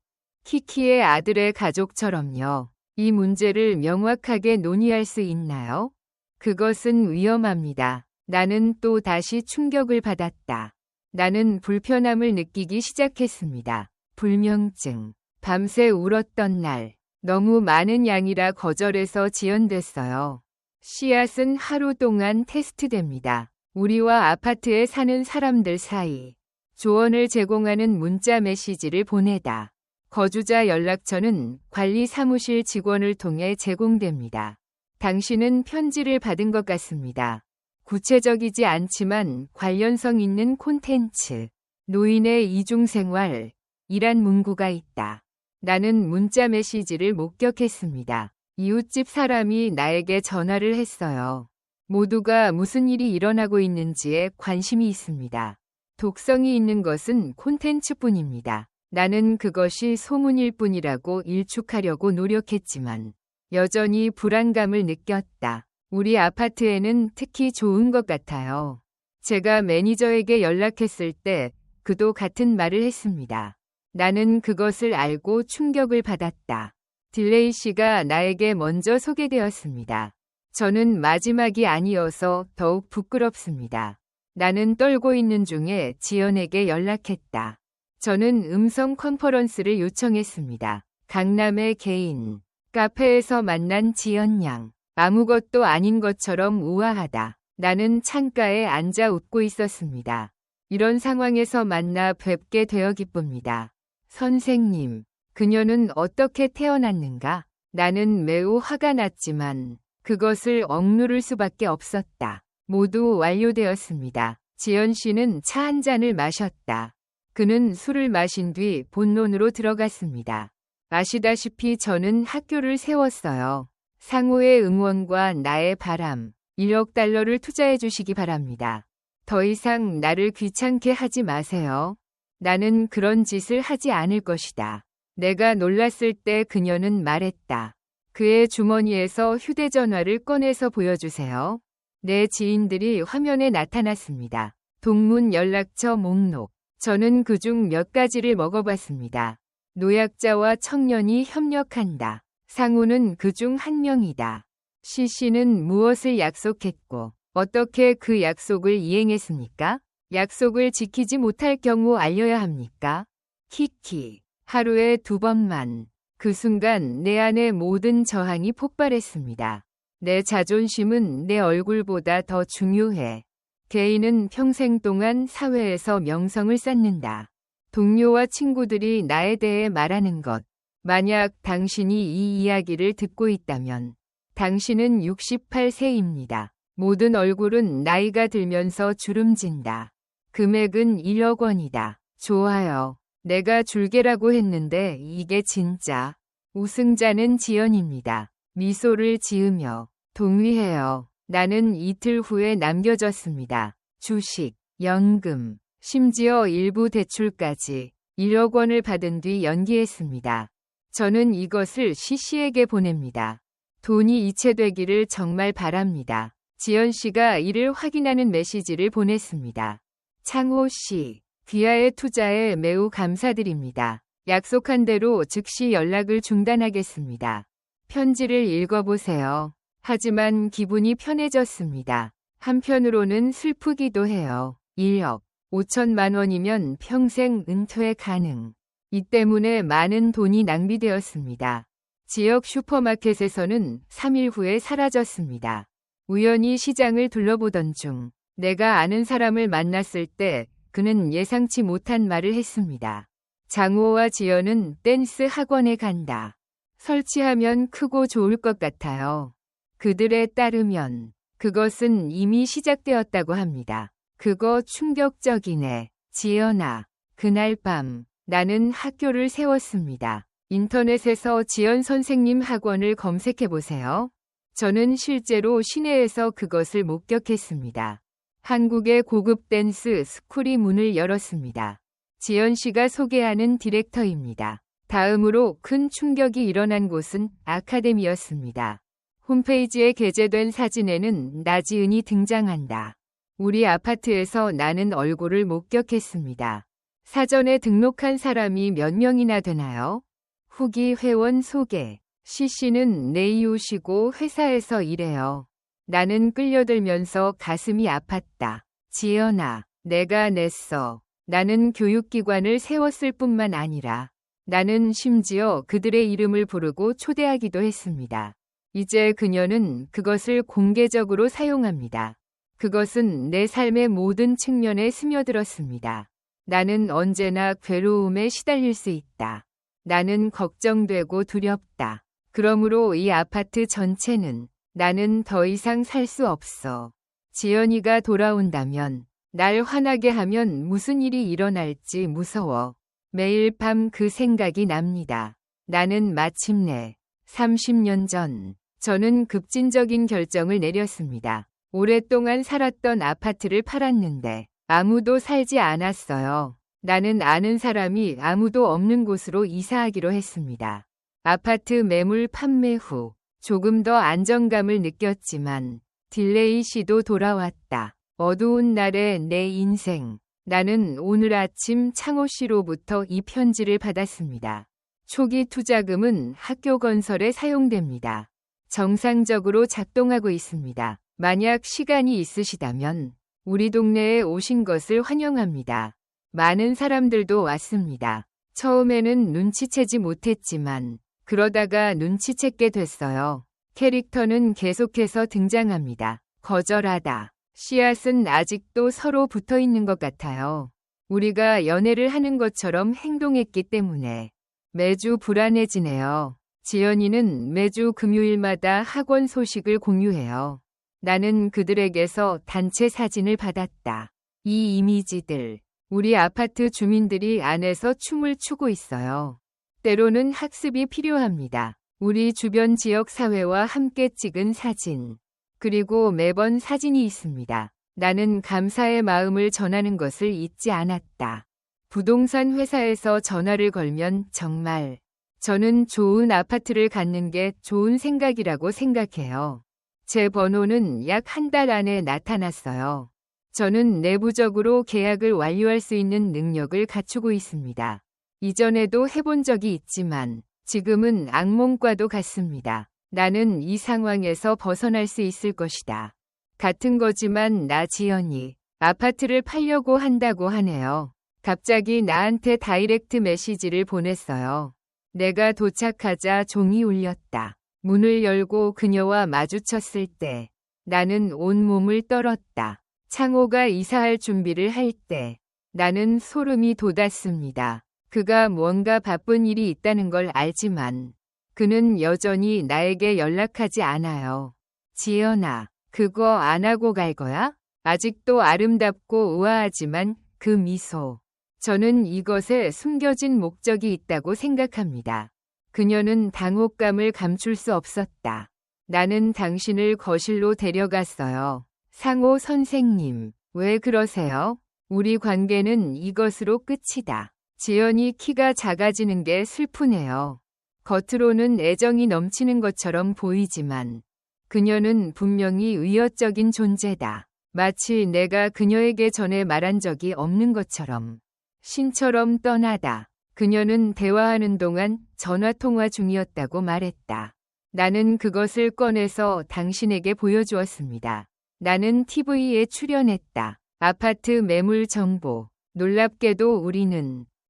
키키의 아들의 가족처럼요. 이 문제를 명확하게 논의할 수 있나요? 그것은 위험합니다. 나는 또 다시 충격을 받았다. 나는 불편함을 느끼기 시작했습니다. 불면증. 밤새 울었던 날. 너무 많은 양이라 거절해서 지연됐어요. 씨앗은 하루 동안 테스트됩니다. 우리와 아파트에 사는 사람들 사이. 조언을 제공하는 문자 메시지를 보내다. 거주자 연락처는 관리 사무실 직원을 통해 제공됩니다. 당신은 편지를 받은 것 같습니다. 구체적이지 않지만 관련성 있는 콘텐츠. 노인의 이중생활. 이란 문구가 있다. 나는 문자 메시지를 목격했습니다. 이웃집 사람이 나에게 전화를 했어요. 모두가 무슨 일이 일어나고 있는지에 관심이 있습니다. 독성이 있는 것은 콘텐츠뿐입니다. 나는 그것이 소문일 뿐이라고 일축하려고 노력했지만 여전히 불안감을 느꼈다. 우리 아파트에는 특히 좋은 것 같아요. 제가 매니저에게 연락했을 때 그도 같은 말을 했습니다. 나는 그것을 알고 충격을 받았다. 딜레이 씨가 나에게 먼저 소개되었습니다. 저는 마지막이 아니어서 더욱 부끄럽습니다. 나는 떨고 있는 중에 지연에게 연락했다. 저는 음성 컨퍼런스를 요청했습니다. 강남의 개인 카페에서 만난 지연 양. 아무것도 아닌 것처럼 우아하다. 나는 창가에 앉아 웃고 있었습니다. 이런 상황에서 만나 뵙게 되어 기쁩니다. 선생님, 그녀는 어떻게 태어났는가? 나는 매우 화가 났지만 그것을 억누를 수밖에 없었다. 모두 완료되었습니다. 지연 씨는 차 한 잔을 마셨다. 그는 술을 마신 뒤 본론으로 들어갔습니다. 아시다시피 저는 학교를 세웠어요. 상호의 응원과 나의 바람, 1억 달러를 투자해 주시기 바랍니다. 더 이상 나를 귀찮게 하지 마세요. 나는 그런 짓을 하지 않을 것이다. 내가 놀랐을 때 그녀는 말했다. 그의 주머니에서 휴대전화를 꺼내서 보여주세요. 내 지인들이 화면에 나타났습니다. 동문 연락처 목록. 저는 그중 몇 가지를 먹어봤습니다. 노약자와 청년이 협력한다. 상우는 그중 한 명이다. 씨는 무엇을 약속했고 어떻게 그 약속을 이행했습니까? 약속을 지키지 못할 경우 알려야 합니까? 키키. 하루에 2번만. 그 순간 내 안의 모든 저항이 폭발했습니다. 내 자존심은 내 얼굴보다 더 중요해. 개인은 평생 동안 사회에서 명성을 쌓는다. 동료와 친구들이 나에 대해 말하는 것. 만약 당신이 이 이야기를 듣고 있다면 당신은 68세입니다. 모든 얼굴은 나이가 들면서 주름진다. 금액은 1억 원이다. 좋아요. 내가 줄게라고 했는데 이게 진짜. 우승자는 지연입니다. 미소를 지으며 동의해요. 나는 이틀 후에 남겨졌습니다. 주식, 연금, 심지어 일부 대출까지 1억 원을 받은 뒤 연기했습니다. 저는 이것을 씨에게 보냅니다. 돈이 이체되기를 정말 바랍니다. 지연 씨가 이를 확인하는 메시지를 보냈습니다. 창호 씨, 귀하의 투자에 매우 감사드립니다. 약속한 대로 즉시 연락을 중단하겠습니다. 편지를 읽어보세요. 하지만 기분이 편해졌습니다. 한편으로는 슬프기도 해요. 1억 5천만 원이면 평생 은퇴 가능. 이 때문에 많은 돈이 낭비되었습니다. 지역 슈퍼마켓에서는 3일 후에 사라졌습니다. 우연히 시장을 둘러보던 중 내가 아는 사람을 만났을 때 그는 예상치 못한 말을 했습니다. 장호와 지연은 댄스 학원에 간다. 설치하면 크고 좋을 것 같아요. 그들에 따르면 그것은 이미 시작되었다고 합니다. 그거 충격적이네. 지연아, 그날 밤 나는 학교를 세웠습니다. 인터넷에서 지연 선생님 학원을 검색해보세요. 저는 실제로 시내에서 그것을 목격했습니다. 한국의 고급 댄스 스쿨이 문을 열었습니다. 지연 씨가 소개하는 디렉터입니다. 다음으로 큰 충격이 일어난 곳은 아카데미였습니다. 홈페이지에 게재된 사진에는 나지은이 등장한다. 우리 아파트에서 나는 얼굴을 목격했습니다. 사전에 등록한 사람이 몇 명이나 되나요? 후기 회원 소개. 씨는 내 이웃이고 회사에서 일해요. 나는 끌려들면서 가슴이 아팠다. 지연아, 내가 냈어. 나는 교육기관을 세웠을 뿐만 아니라 나는 심지어 그들의 이름을 부르고 초대하기도 했습니다. 이제 그녀는 그것을 공개적으로 사용합니다. 그것은 내 삶의 모든 측면에 스며들었습니다. 나는 언제나 괴로움에 시달릴 수 있다. 나는 걱정되고 두렵다. 그러므로 이 아파트 전체는 나는 더 이상 살 수 없어. 지연이가 돌아온다면 날 화나게 하면 무슨 일이 일어날지 무서워. 매일 밤 그 생각이 납니다. 나는 마침내 30년 전 저는 급진적인 결정을 내렸습니다. 오랫동안 살았던 아파트를 팔았는데 아무도 살지 않았어요. 나는 아는 사람이 아무도 없는 곳으로 이사하기로 했습니다. 아파트 매물 판매 후 조금 더 안정감을 느꼈지만 딜레이 씨도 돌아왔다. 어두운 날의 내 인생. 나는 오늘 아침 창호 씨로부터 이 편지를 받았습니다. 초기 투자금은 학교 건설에 사용됩니다. 정상적으로 작동하고 있습니다. 만약 시간이 있으시다면 우리 동네에 오신 것을 환영합니다. 많은 사람들도 왔습니다. 처음에는 눈치채지 못했지만 그러다가 눈치채게 됐어요. 캐릭터는 계속해서 등장합니다. 거절하다. 씨앗은 아직도 서로 붙어 있는 것 같아요. 우리가 연애를 하는 것처럼 행동했기 때문에 매주 불안해지네요. 지연이는 매주 금요일마다 학원 소식을 공유해요. 나는 그들에게서 단체 사진을 받았다. 이 이미지들, 우리 아파트 주민들이 안에서 춤을 추고 있어요. 때로는 학습이 필요합니다. 우리 주변 지역 사회와 함께 찍은 사진. 그리고 매번 사진이 있습니다. 나는 감사의 마음을 전하는 것을 잊지 않았다. 부동산 회사에서 전화를 걸면 정말 저는 좋은 아파트를 갖는 게 좋은 생각이라고 생각해요. 제 번호는 약 한 달 안에 나타났어요. 저는 내부적으로 계약을 완료할 수 있는 능력을 갖추고 있습니다. 이전에도 해본 적이 있지만 지금은 악몽과도 같습니다. 나는 이 상황에서 벗어날 수 있을 것이다. 같은 거지만 나 지연이 아파트를 팔려고 한다고 하네요. 갑자기 나한테 다이렉트 메시지를 보냈어요. 내가 도착하자 종이 울렸다. 문을 열고 그녀와 마주쳤을 때 나는 온몸을 떨었다. 창호가 이사할 준비를 할 때 나는 소름이 돋았습니다. 그가 뭔가 바쁜 일이 있다는 걸 알지만 그는 여전히 나에게 연락하지 않아요. 지연아, 그거 안 하고 갈 거야? 아직도 아름답고 우아하지만 그 미소. 저는 이것에 숨겨진 목적이 있다고 생각합니다. 그녀는 당혹감을 감출 수 없었다. 나는 당신을 거실로 데려갔어요. 상호 선생님, 왜 그러세요? 우리 관계는 이것으로 끝이다. 지연이 키가 작아지는 게 슬프네요. 겉으로는 애정이 넘치는 것처럼 보이지만 그녀는 분명히 위협적인 존재다. 마치 내가 그녀에게 전에 말한 적이 없는 것처럼. 신처럼 떠나다. 그녀는 대화하는 동안 전화통화 중이었다고 말했다. 나는 그것을 꺼내서 당신에게 보여주었습니다. 나는 TV에 출연했다. 아파트 매물 정보. 놀랍게도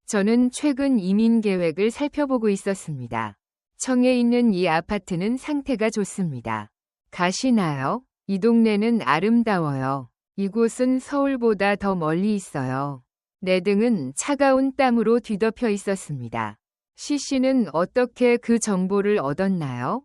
저는 최근 이민 계획을 살펴보고 있었습니다. 청에 있는 이 아파트는 상태가 좋습니다. 가시나요? 이 동네는 아름다워요. 이곳은 서울보다 더 멀리 있어요. 내 등은 차가운 땀으로 뒤덮여 있었습니다. 씨는 어떻게 그 정보를 얻었나요?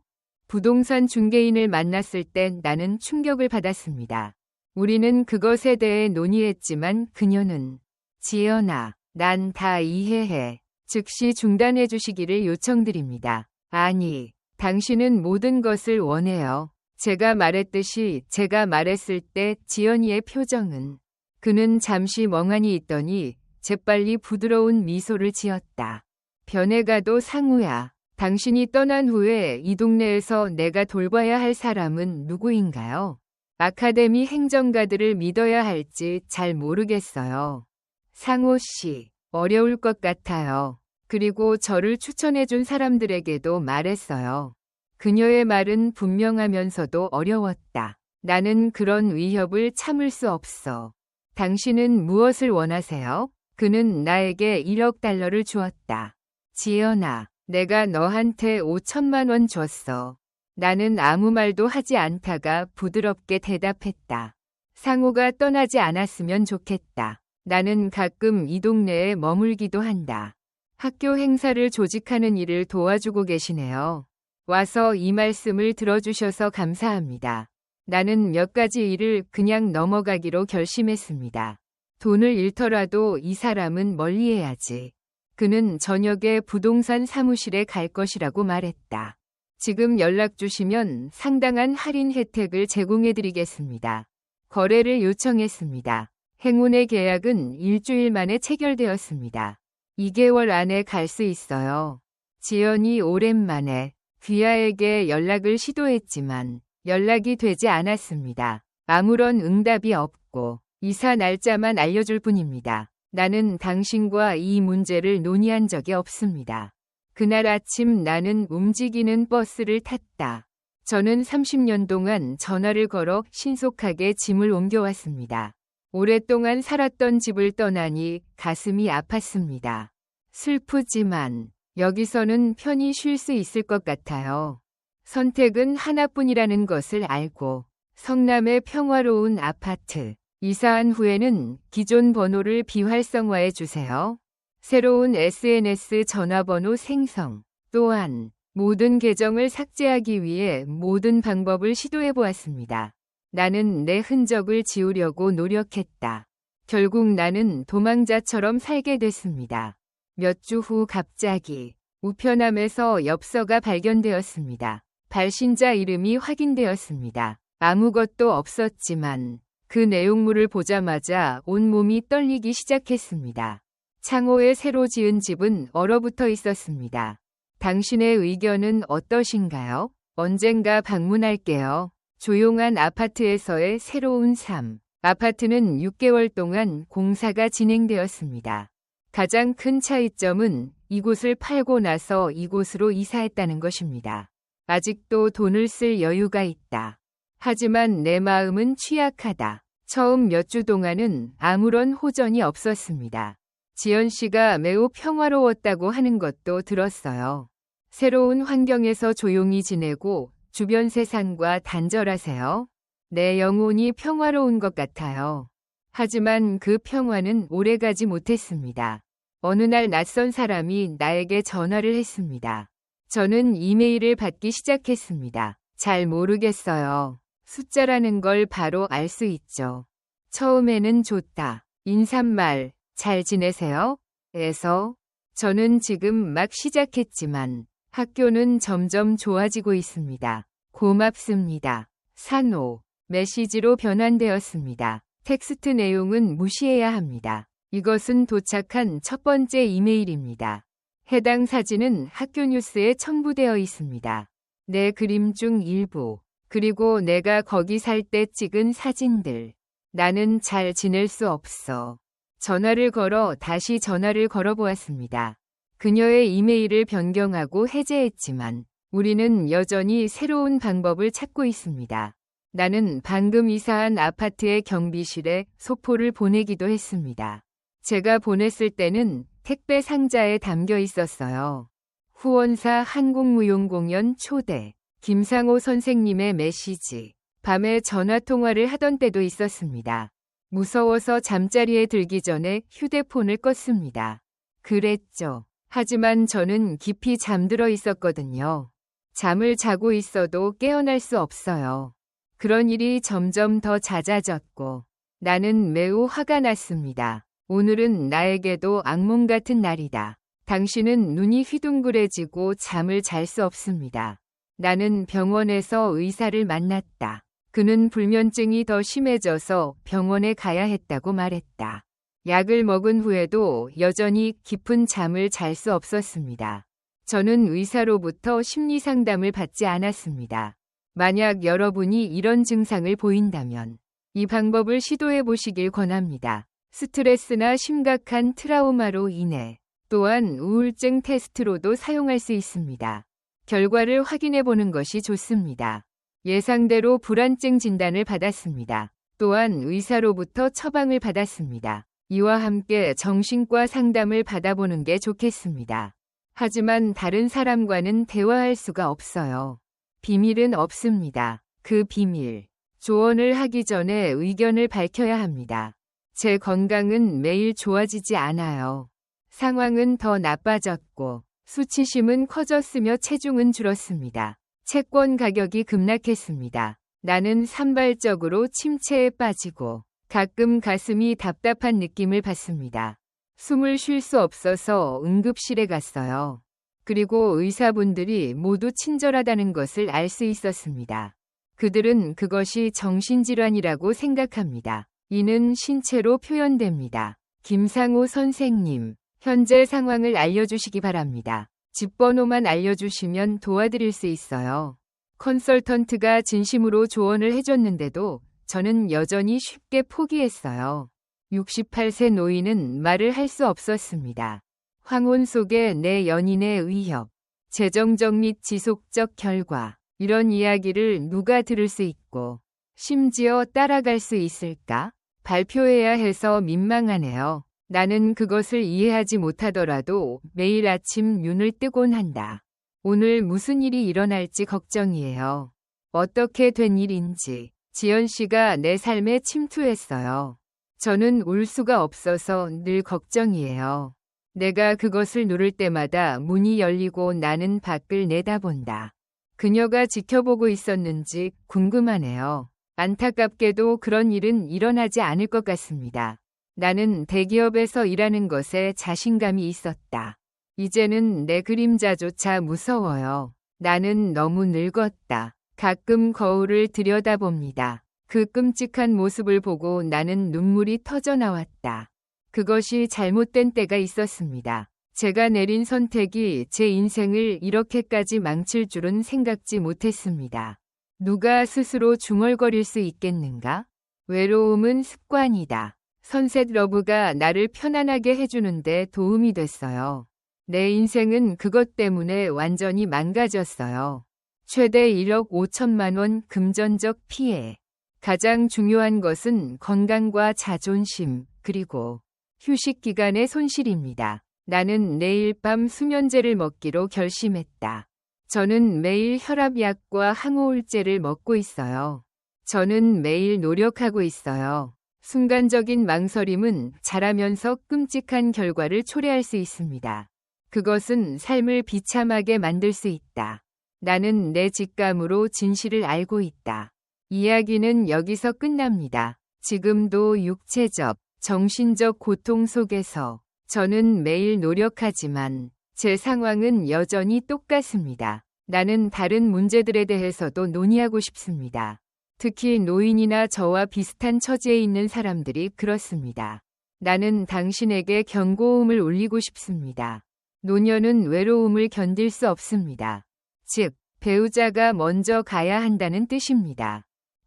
부동산 중개인을 만났을 때 나는 충격을 받았습니다. 우리는 그것에 대해 논의했지만 그녀는 지연아, 난 다 이해해. 즉시 중단해 주시기를 요청드립니다. 아니, 당신은 모든 것을 원해요. 제가 말했을 때 지연이의 표정은 그는 잠시 멍하니 있더니 재빨리 부드러운 미소를 지었다. 변해가도 상우야. 당신이 떠난 후에 이 동네에서 내가 돌봐야 할 사람은 누구인가요? 아카데미 행정가들을 믿어야 할지 잘 모르겠어요. 상호 씨, 어려울 것 같아요. 그리고 저를 추천해준 사람들에게도 말했어요. 그녀의 말은 분명하면서도 어려웠다. 나는 그런 위협을 참을 수 없어. 당신은 무엇을 원하세요? 그는 나에게 1억 달러를 주었다. 지연아, 내가 너한테 5천만 원 줬어. 나는 아무 말도 하지 않다가 부드럽게 대답했다. 상호가 떠나지 않았으면 좋겠다. 나는 가끔 이 동네에 머물기도 한다. 학교 행사를 조직하는 일을 도와주고 계시네요. 와서 이 말씀을 들어주셔서 감사합니다. 나는 몇 가지 일을 그냥 넘어가기로 결심했습니다. 돈을 잃더라도 이 사람은 멀리해야지. 그는 저녁에 부동산 사무실에 갈 것이라고 말했다. 지금 연락 주시면 상당한 할인 혜택을 제공해드리겠습니다. 거래를 요청했습니다. 행운의 계약은 일주일 만에 체결되었습니다. 2개월 안에 갈 수 있어요. 지연이 오랜만에 귀하에게 연락을 시도했지만 연락이 되지 않았습니다. 아무런 응답이 없고 이사 날짜만 알려줄 뿐입니다. 나는 당신과 이 문제를 논의한 적이 없습니다. 그날 아침 나는 움직이는 버스를 탔다. 저는 30년 동안 전화를 걸어 신속하게 짐을 옮겨왔습니다. 오랫동안 살았던 집을 떠나니 가슴이 아팠습니다. 슬프지만 여기서는 편히 쉴 수 있을 것 같아요. 선택은 하나뿐이라는 것을 알고 성남의 평화로운 아파트. 이사한 후에는 기존 번호를 비활성화해 주세요. 새로운 SNS 전화번호 생성. 또한 모든 계정을 삭제하기 위해 모든 방법을 시도해 보았습니다. 나는 내 흔적을 지우려고 노력했다. 결국 나는 도망자처럼 살게 됐습니다. 몇 주 후 갑자기 우편함에서 엽서가 발견되었습니다. 발신자 이름이 확인되었습니다. 아무것도 없었지만 그 내용물을 보자마자 온몸이 떨리기 시작했습니다. 창호에 새로 지은 집은 얼어붙어 있었습니다. 당신의 의견은 어떠신가요? 언젠가 방문할게요. 조용한 아파트에서의 새로운 삶. 아파트는 6개월 동안 공사가 진행되었습니다. 가장 큰 차이점은 이곳을 팔고 나서 이곳으로 이사했다는 것입니다. 아직도 돈을 쓸 여유가 있다. 하지만 내 마음은 취약하다. 처음 몇 주 동안은 아무런 호전이 없었습니다. 지연 씨가 매우 평화로웠다고 하는 것도 들었어요. 새로운 환경에서 조용히 지내고 주변 세상과 단절하세요. 내 영혼이 평화로운 것 같아요. 하지만 그 평화는 오래가지 못했습니다. 어느 날 낯선 사람이 나에게 전화를 했습니다. 저는 이메일을 받기 시작했습니다. 잘 모르겠어요. 숫자라는 걸 바로 알 수 있죠. 처음에는 좋다. 인사말, 잘 지내세요? 에서 저는 지금 막 시작했지만 학교는 점점 좋아지고 있습니다. 고맙습니다. 산호, 메시지로 변환되었습니다. 텍스트 내용은 무시해야 합니다. 이것은 도착한 첫 번째 이메일입니다. 해당 사진은 학교 뉴스에 첨부되어 있습니다. 내 그림 중 일부, 그리고 내가 거기 살 때 찍은 사진들. 나는 잘 지낼 수 없어. 전화를 걸어 다시 전화를 걸어보았습니다. 그녀의 이메일을 변경하고 해제했지만 우리는 여전히 새로운 방법을 찾고 있습니다. 나는 방금 이사한 아파트의 경비실에 소포를 보내기도 했습니다. 제가 보냈을 때는 택배 상자에 담겨 있었어요. 후원사 한국무용공연 초대, 김상호 선생님의 메시지. 밤에 전화통화를 하던 때도 있었습니다. 무서워서 잠자리에 들기 전에 휴대폰을 껐습니다. 그랬죠. 하지만 저는 깊이 잠들어 있었거든요. 잠을 자고 있어도 깨어날 수 없어요. 그런 일이 점점 더 잦아졌고 나는 매우 화가 났습니다. 오늘은 나에게도 악몽 같은 날이다. 당신은 눈이 휘둥그레지고 잠을 잘 수 없습니다. 나는 병원에서 의사를 만났다. 그는 불면증이 더 심해져서 병원에 가야 했다고 말했다. 약을 먹은 후에도 여전히 깊은 잠을 잘 수 없었습니다. 저는 의사로부터 심리 상담을 받지 않았습니다. 만약 여러분이 이런 증상을 보인다면 이 방법을 시도해 보시길 권합니다. 스트레스나 심각한 트라우마로 인해 또한 우울증 테스트로도 사용할 수 있습니다. 결과를 확인해 보는 것이 좋습니다. 예상대로 불안증 진단을 받았습니다. 또한 의사로부터 처방을 받았습니다. 이와 함께 정신과 상담을 받아보는 게 좋겠습니다. 하지만 다른 사람과는 대화할 수가 없어요. 비밀은 없습니다. 그 비밀. 조언을 하기 전에 의견을 밝혀야 합니다. 제 건강은 매일 좋아지지 않아요. 상황은 더 나빠졌고 수치심은 커졌으며 체중은 줄었습니다. 채권 가격이 급락했습니다. 나는 산발적으로 침체에 빠지고 가끔 가슴이 답답한 느낌을 받습니다. 숨을 쉴 수 없어서 응급실에 갔어요. 그리고 의사분들이 모두 친절하다는 것을 알 수 있었습니다. 그들은 그것이 정신질환이라고 생각합니다. 이는 신체로 표현됩니다. 김상호 선생님, 현재 상황을 알려주시기 바랍니다. 집 번호만 알려주시면 도와드릴 수 있어요. 컨설턴트가 진심으로 조언을 해줬는데도 저는 여전히 쉽게 포기했어요. 68세 노인은 말을 할 수 없었습니다. 황혼 속의 내 연인의 위협, 재정적 및 지속적 결과, 이런 이야기를 누가 들을 수 있고 심지어 따라갈 수 있을까? 발표해야 해서 민망하네요. 나는 그것을 이해하지 못하더라도 매일 아침 눈을 뜨곤 한다. 오늘 무슨 일이 일어날지 걱정이에요. 어떻게 된 일인지. 지연 씨가 내 삶에 침투했어요. 저는 울 수가 없어서 늘 걱정이에요. 내가 그것을 누를 때마다 문이 열리고 나는 밖을 내다본다. 그녀가 지켜보고 있었는지 궁금하네요. 안타깝게도 그런 일은 일어나지 않을 것 같습니다. 나는 대기업에서 일하는 것에 자신감이 있었다. 이제는 내 그림자조차 무서워요. 나는 너무 늙었다. 가끔 거울을 들여다봅니다. 그 끔찍한 모습을 보고 나는 눈물이 터져 나왔다. 그것이 잘못된 때가 있었습니다. 제가 내린 선택이 제 인생을 이렇게까지 망칠 줄은 생각지 못했습니다. 누가 스스로 중얼거릴 수 있겠는가? 외로움은 습관이다. 선셋 러브가 나를 편안하게 해주는데 도움이 됐어요. 내 인생은 그것 때문에 완전히 망가졌어요. 최대 1억 5천만 원 금전적 피해. 가장 중요한 것은 건강과 자존심, 그리고 휴식 기간의 손실입니다. 나는 내일 밤 수면제를 먹기로 결심했다. 저는 매일 혈압약과 항우울제를 먹고 있어요. 저는 매일 노력하고 있어요. 순간적인 망설임은 자라면서 끔찍한 결과를 초래할 수 있습니다. 그것은 삶을 비참하게 만들 수 있다. 나는 내 직감으로 진실을 알고 있다. 이야기는 여기서 끝납니다. 지금도 육체적, 정신적 고통 속에서 저는 매일 노력하지만 제 상황은 여전히 똑같습니다. 나는 다른 문제들에 대해서도 논의하고 싶습니다. 특히 노인이나 저와 비슷한 처지에 있는 사람들이 그렇습니다. 나는 당신에게 경고음을 울리고 싶습니다. 노년은 외로움을 견딜 수 없습니다. 즉, 배우자가 먼저 가야 한다는 뜻입니다.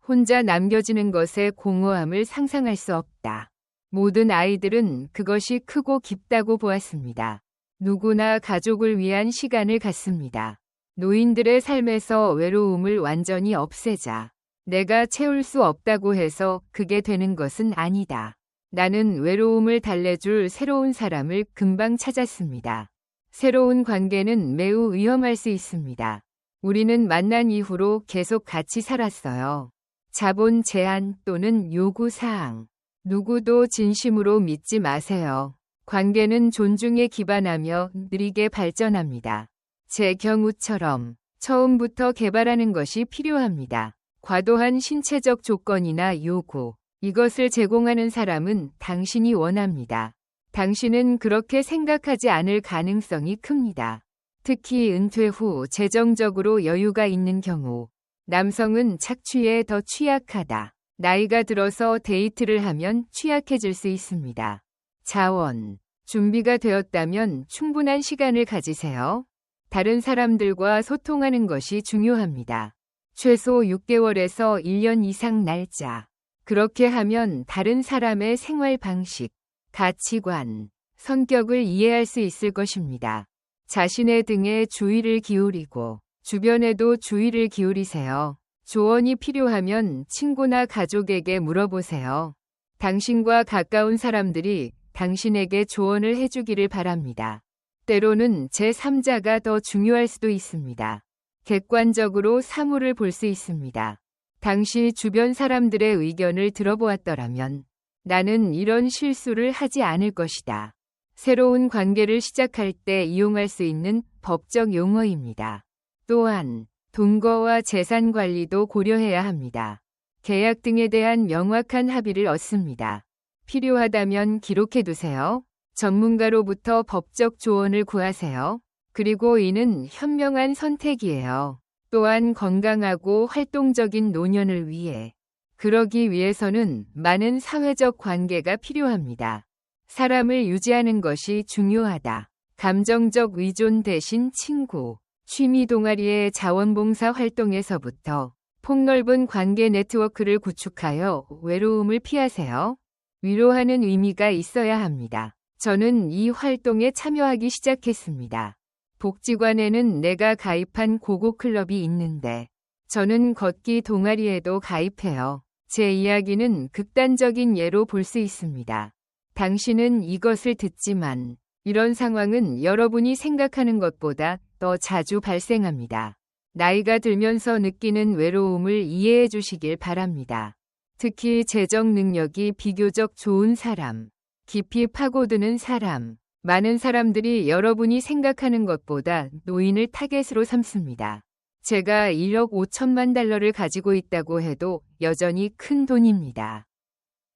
혼자 남겨지는 것의 공허함을 상상할 수 없다. 모든 아이들은 그것이 크고 깊다고 보았습니다. 누구나 가족을 위한 시간을 갖습니다. 노인들의 삶에서 외로움을 완전히 없애자. 내가 채울 수 없다고 해서 그게 되는 것은 아니다. 나는 외로움을 달래줄 새로운 사람을 금방 찾았습니다. 새로운 관계는 매우 위험할 수 있습니다. 우리는 만난 이후로 계속 같이 살았어요. 자본 제한 또는 요구 사항. 누구도 진심으로 믿지 마세요. 관계는 존중에 기반하며 느리게 발전합니다. 제 경우처럼 처음부터 개발하는 것이 필요합니다. 과도한 신체적 조건이나 요구, 이것을 제공하는 사람은 당신이 원합니다. 당신은 그렇게 생각하지 않을 가능성이 큽니다. 특히 은퇴 후 재정적으로 여유가 있는 경우, 남성은 착취에 더 취약하다. 나이가 들어서 데이트를 하면 취약해질 수 있습니다. 자원, 준비가 되었다면 충분한 시간을 가지세요. 다른 사람들과 소통하는 것이 중요합니다. 최소 6개월에서 1년 이상 날짜. 그렇게 하면 다른 사람의 생활 방식, 가치관, 성격을 이해할 수 있을 것입니다. 자신의 등에 주의를 기울이고 주변에도 주의를 기울이세요. 조언이 필요하면 친구나 가족에게 물어보세요. 당신과 가까운 사람들이 당신에게 조언을 해주기를 바랍니다. 때로는 제3자가 더 중요할 수도 있습니다. 객관적으로 사물을 볼 수 있습니다. 당시 주변 사람들의 의견을 들어보았더라면 나는 이런 실수를 하지 않을 것이다. 새로운 관계를 시작할 때 이용할 수 있는 법적 용어입니다. 또한 동거와 재산 관리도 고려해야 합니다. 계약 등에 대한 명확한 합의를 얻습니다. 필요하다면 기록해두세요. 전문가로부터 법적 조언을 구하세요. 그리고 이는 현명한 선택이에요. 또한 건강하고 활동적인 노년을 위해. 그러기 위해서는 많은 사회적 관계가 필요합니다. 사람을 유지하는 것이 중요하다. 감정적 의존 대신 친구. 취미 동아리의 자원봉사 활동에서부터 폭넓은 관계 네트워크를 구축하여 외로움을 피하세요. 위로하는 의미가 있어야 합니다. 저는 이 활동에 참여하기 시작했습니다. 복지관에는 내가 가입한 고고클럽이 있는데 저는 걷기 동아리에도 가입해요. 제 이야기는 극단적인 예로 볼 수 있습니다. 당신은 이것을 듣지만 이런 상황은 여러분이 생각하는 것보다 더 자주 발생합니다. 나이가 들면서 느끼는 외로움을 이해해 주시길 바랍니다. 특히 재정 능력이 비교적 좋은 사람, 깊이 파고드는 사람, 많은 사람들이 여러분이 생각하는 것보다 노인을 타겟으로 삼습니다. 제가 1억 5천만 달러를 가지고 있다고 해도 여전히 큰 돈입니다.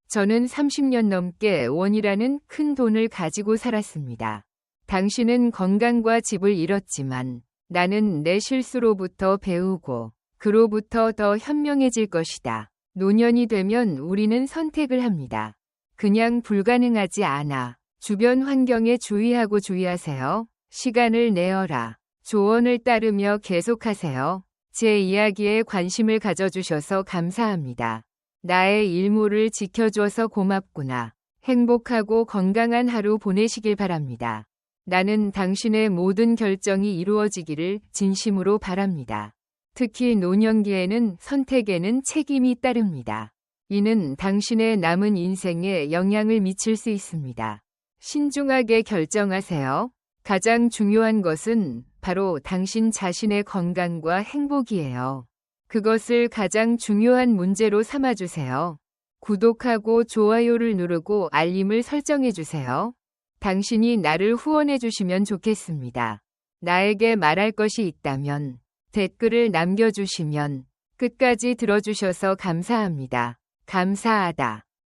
저는 30년 넘게 원이라는 큰 돈을 가지고 살았습니다. 당신은 건강과 집을 잃었지만 나는 내 실수로부터 배우고 그로부터 더 현명해질 것이다. 노년이 되면 우리는 선택을 합니다. 그냥 불가능하지 않아. 주변 환경에 주의하세요. 시간을 내어라. 조언을 따르며 계속하세요. 제 이야기에 관심을 가져주셔서 감사합니다. 나의 일모를 지켜줘서 고맙구나. 행복하고 건강한 하루 보내시길 바랍니다. 나는 당신의 모든 결정이 이루어지기를 진심으로 바랍니다. 특히 노년기에는 선택에는 책임이 따릅니다. 이는 당신의 남은 인생에 영향을 미칠 수 있습니다. 신중하게 결정하세요. 가장 중요한 것은 바로 당신 자신의 건강과 행복이에요. 그것을 가장 중요한 문제로 삼아주세요. 구독하고 좋아요를 누르고 알림을 설정해주세요. 당신이 나를 후원해주시면 좋겠습니다. 나에게 말할 것이 있다면 댓글을 남겨주시면 끝까지 들어주셔서 감사합니다. 감사하다.